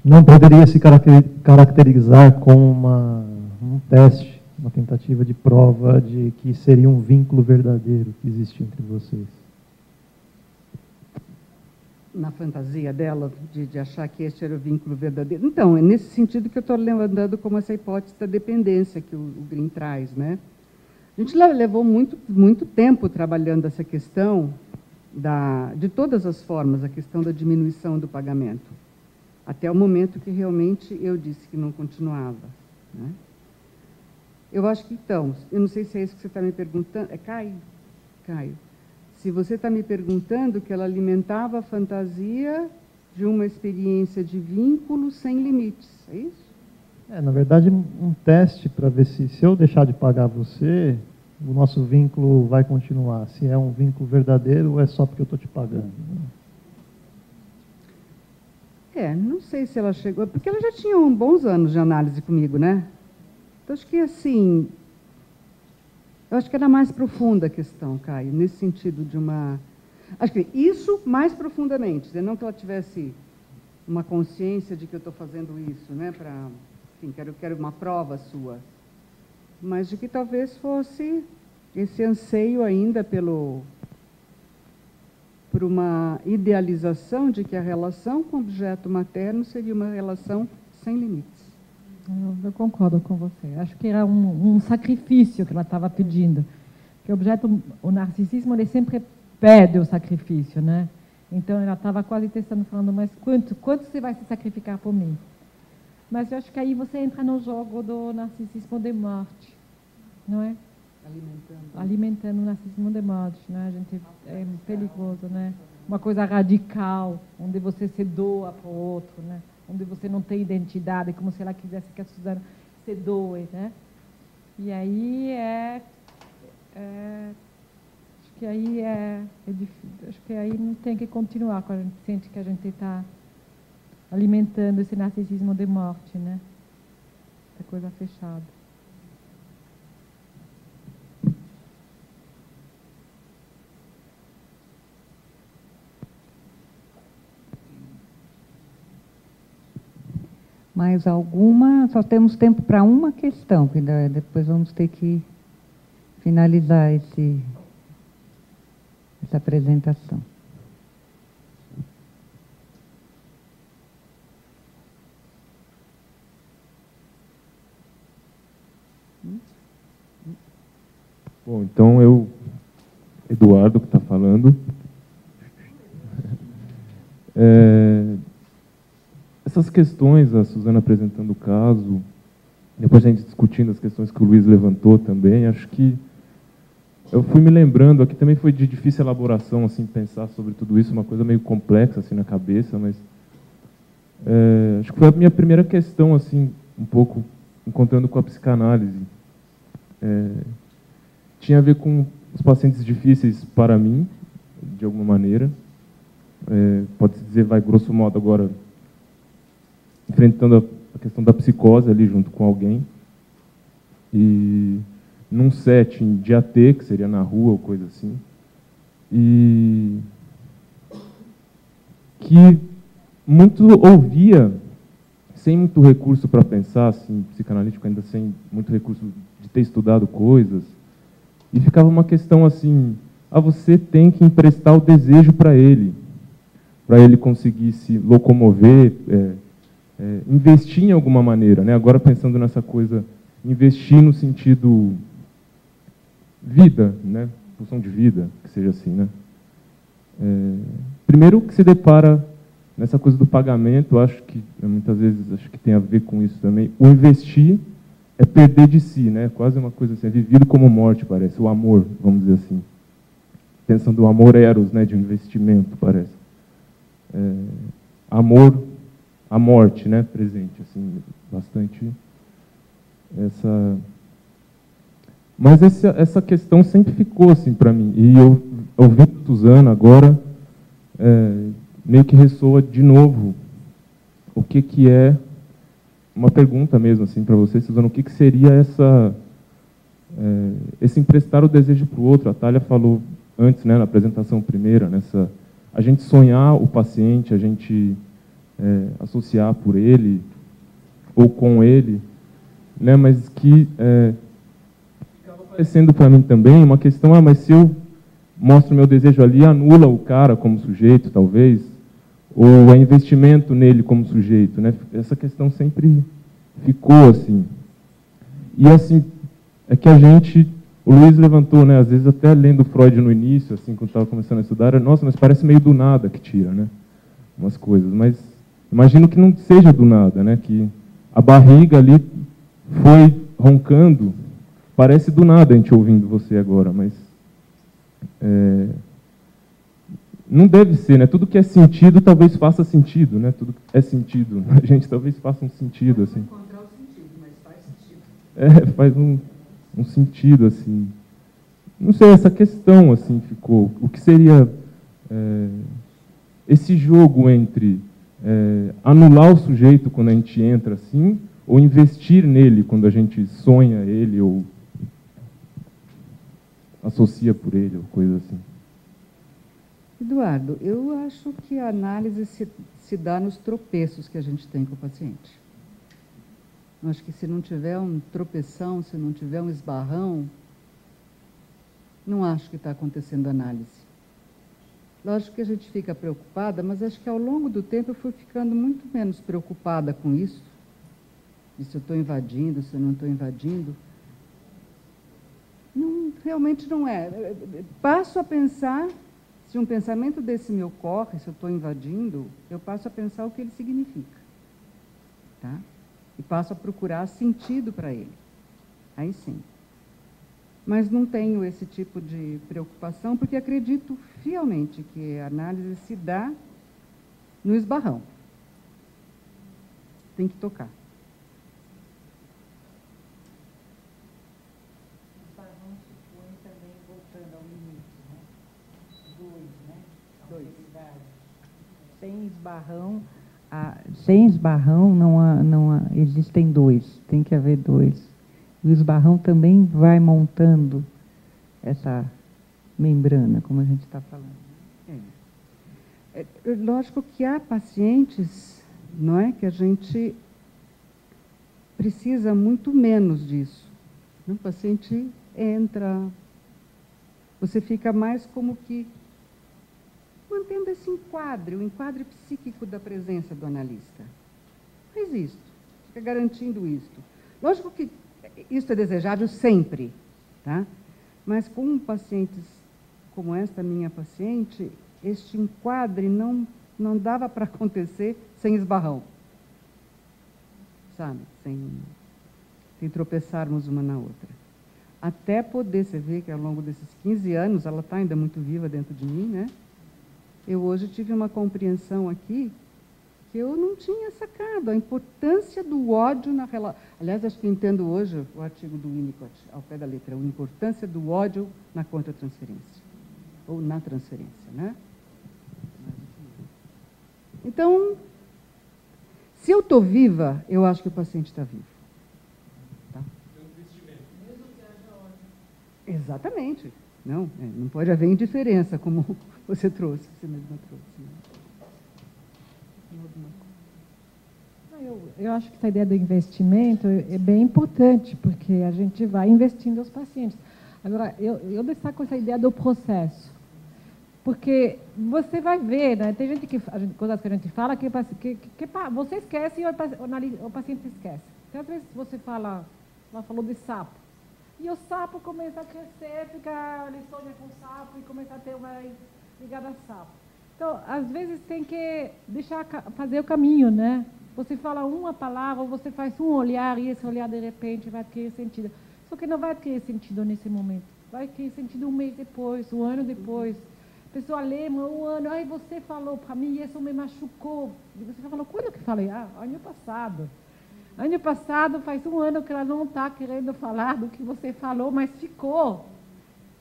Speaker 6: não poderia se caracterizar como um teste, uma tentativa de prova de que seria um vínculo verdadeiro que existe entre vocês.
Speaker 2: Na fantasia dela, de achar que este era o vínculo verdadeiro. Então, é nesse sentido que eu estou levantando como essa hipótese da dependência que o Green traz, né? A gente levou muito tempo trabalhando essa questão, de todas as formas, a questão da diminuição do pagamento, até o momento que realmente eu disse que não continuava, né? Eu acho que, então, eu não sei se é isso que você está me perguntando, é Caio? Se você está me perguntando que ela alimentava a fantasia de uma experiência de vínculo sem limites, é isso?
Speaker 6: Na verdade, um teste para ver se eu deixar de pagar você, o nosso vínculo vai continuar. Se é um vínculo verdadeiro ou é só porque eu estou te pagando.
Speaker 2: Não sei se ela chegou, porque ela já tinha bons anos de análise comigo, né? Então, acho que assim, eu acho que era mais profunda a questão, Caio, nesse sentido de uma... Acho que isso mais profundamente, não que ela tivesse uma consciência de que eu estou fazendo isso, né, para... Enfim, quero uma prova sua, mas de que talvez fosse esse anseio ainda por uma idealização de que a relação com o objeto materno seria uma relação sem limites.
Speaker 3: Eu concordo com você. Acho que era um sacrifício que ela estava pedindo. Porque o narcisismo, ele sempre pede o sacrifício, né? Então, ela estava quase testando, falando, mas quanto você vai se sacrificar por mim? Mas eu acho que aí você entra no jogo do narcisismo de morte, não é? Alimentando o narcisismo de morte, né? A gente é perigoso, né? Uma coisa radical, onde você se doa para o outro, né? Onde você não tem identidade, como se ela quisesse que a Suzana se doe, né? E aí acho que aí é difícil. Acho que aí não tem que continuar quando a gente sente que a gente está alimentando esse narcisismo de morte, né? Essa coisa fechada.
Speaker 4: Mais alguma? Só temos tempo para uma questão, que depois vamos ter que finalizar essa apresentação.
Speaker 7: Bom, então Eduardo que está falando. Essas questões, a Suzana apresentando o caso, depois a gente discutindo as questões que o Luiz levantou também, acho que eu fui me lembrando, aqui também foi de difícil elaboração, assim, pensar sobre tudo isso, uma coisa meio complexa, assim, na cabeça, mas acho que foi a minha primeira questão, assim, um pouco encontrando com a psicanálise. Tinha a ver com os pacientes difíceis para mim, de alguma maneira. Pode-se dizer, vai grosso modo agora, enfrentando a questão da psicose ali junto com alguém. E num setting de AT, que seria na rua ou coisa assim. E que muito ouvia, sem muito recurso para pensar, assim, psicanalítico, ainda sem muito recurso de ter estudado coisas. E ficava uma questão assim, você tem que emprestar o desejo para ele conseguir se locomover, investir em alguma maneira, né? Agora pensando nessa coisa, investir no sentido vida, né? Função de vida, que seja assim, né? Primeiro que se depara nessa coisa do pagamento, acho que muitas vezes acho que tem a ver com isso também. O investir é perder de si, né? Quase uma coisa assim, é vivido como morte, parece. O amor, vamos dizer assim. Pensando o amor eros, né? De um investimento, parece. Amor, a morte, né? Presente, assim, bastante essa. Mas essa questão sempre ficou assim para mim. E eu ouvindo Suzana agora, meio que ressoa de novo o que é uma pergunta mesmo assim para você, Suzana, o que seria esse emprestar o desejo para o outro? A Thalia falou antes, né, na apresentação primeira, a gente sonhar o paciente, a gente associar por ele ou com ele, né, mas que ficava aparecendo para mim também uma questão, mas se eu mostro meu desejo ali, anula o cara como sujeito, talvez, ou é investimento nele como sujeito, né? Essa questão sempre ficou assim. E assim, é que o Luiz levantou, né? Às vezes até lendo Freud no início, assim, quando estava começando a estudar, nossa, mas parece meio do nada que tira, né? Umas coisas, mas imagino que não seja do nada, né? Que a barriga ali foi roncando, parece do nada a gente ouvindo você agora, mas não deve ser, né? Tudo que é sentido talvez faça sentido, né? Tudo que é sentido, a gente talvez faça um sentido, assim.
Speaker 2: Não encontrar o sentido, mas faz sentido.
Speaker 7: Faz um sentido, assim. Não sei, essa questão, assim, ficou. O que seria esse jogo entre anular o sujeito quando a gente entra, assim, ou investir nele quando a gente sonha ele, ou associa por ele, ou coisa assim.
Speaker 2: Eduardo, eu acho que a análise se dá nos tropeços que a gente tem com o paciente. Eu acho que se não tiver um tropeção, se não tiver um esbarrão, não acho que está acontecendo análise. Lógico que a gente fica preocupada, mas acho que ao longo do tempo eu fui ficando muito menos preocupada com isso, de se eu estou invadindo, se eu não estou invadindo. Não, realmente não é. Passo a pensar, se um pensamento desse me ocorre, se eu estou invadindo, eu passo a pensar o que ele significa. Tá? E passo a procurar sentido para ele. Aí sim. Mas não tenho esse tipo de preocupação, porque acredito fielmente que a análise se dá no esbarrão. Tem que tocar.
Speaker 1: O esbarrão supõe também, voltando ao limite, né? 2, né? 2. Sem esbarrão não há, existem 2, tem que haver 2. O esbarrão também vai montando essa membrana, como a gente está falando.
Speaker 2: Lógico que há pacientes, não é, que a gente precisa muito menos disso. O paciente entra, você fica mais como que mantendo esse enquadre, o enquadre psíquico da presença do analista. Faz isto, fica garantindo isto. Lógico que isso é desejável sempre, tá? Mas com pacientes como esta minha paciente, este enquadre não dava para acontecer sem esbarrão, sabe? Sem tropeçarmos uma na outra. Até poder, você vê que ao longo desses 15 anos, ela está ainda muito viva dentro de mim, né? Eu hoje tive uma compreensão aqui que eu não tinha sacado a importância do ódio na relação. Aliás, acho que entendo hoje o artigo do Winnicott, ao pé da letra, a importância do ódio na contra-transferência, ou na transferência, né? Então, se eu estou viva, eu acho que o paciente está vivo. Tá? Exatamente. Não pode haver indiferença, como você trouxe, você mesma trouxe.
Speaker 3: Eu acho que essa ideia do investimento é bem importante, porque a gente vai investindo aos pacientes. Agora, eu destaco essa ideia do processo. Porque você vai ver, né? Tem gente coisas que a gente fala que você esquece e o paciente esquece. Então, às vezes você ela falou de sapo. E o sapo começa a crescer, ele sonha com o sapo e começa a ter uma ligada a sapo. Então, às vezes tem que deixar fazer o caminho, né? Você fala uma palavra, você faz um olhar e esse olhar de repente vai adquirir sentido. Só que não vai adquirir sentido nesse momento. Vai adquirir sentido um mês depois, um ano depois. A pessoa lembra um ano, aí você falou para mim, isso me machucou. E você falou, quando que falei? Ano passado. Ano passado, faz um ano que ela não está querendo falar do que você falou, mas ficou.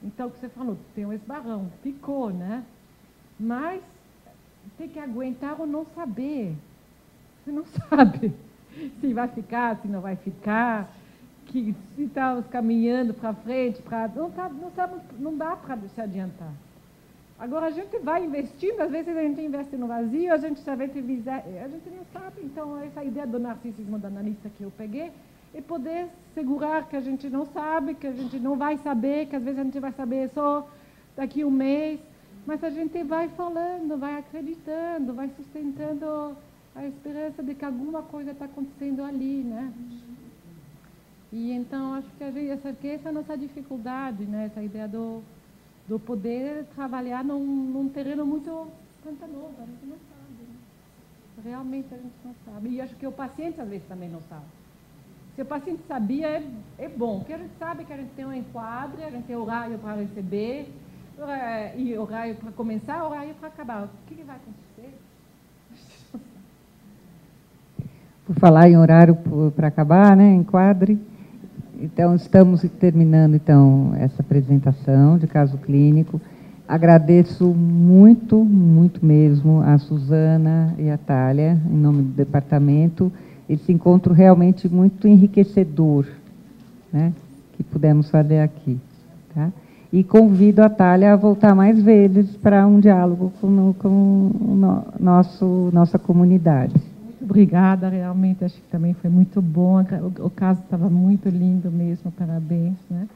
Speaker 3: Então, o que você falou, tem um esbarrão, ficou, né? Mas tem que aguentar ou não saber. Você não sabe se vai ficar, se não vai ficar, que se estamos caminhando para frente, não dá para se adiantar. Agora, a gente vai investindo, às vezes a gente investe no vazio, a gente não sabe. Então, essa ideia do narcisismo da analista que eu peguei é poder segurar que a gente não sabe, que a gente não vai saber, que às vezes a gente vai saber só daqui a um mês, mas a gente vai falando, vai acreditando, vai sustentando a esperança de que alguma coisa está acontecendo ali, né? E então, acho que essa é a nossa dificuldade, né? Essa ideia do poder trabalhar num terreno muito pantanoso, a gente não sabe, né? Realmente a gente não sabe. E acho que o paciente às vezes também não sabe. Se o paciente sabia, é bom, porque a gente sabe que a gente tem um enquadre, a gente tem horário para receber, e horário para começar, horário para acabar. O que vai acontecer?
Speaker 1: Por falar em horário para acabar, né, enquadre. Então, estamos terminando, então, essa apresentação de caso clínico. Agradeço muito, muito mesmo a Suzana e a Thalia, em nome do departamento, esse encontro realmente muito enriquecedor, né, que pudemos fazer aqui. Tá? E convido a Thalia a voltar mais vezes para um diálogo com nossa comunidade.
Speaker 3: Obrigada, realmente, acho que também foi muito bom. O caso estava muito lindo mesmo, parabéns, né?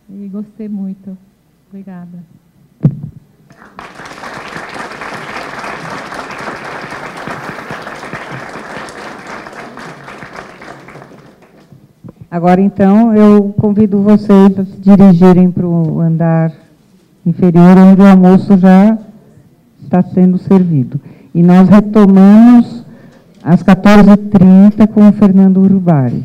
Speaker 3: E gostei muito. Obrigada.
Speaker 1: Agora, então, eu convido vocês a se dirigirem para o andar inferior, onde o almoço já está sendo servido. E nós retomamos às 14h30 com o Fernando Urubari.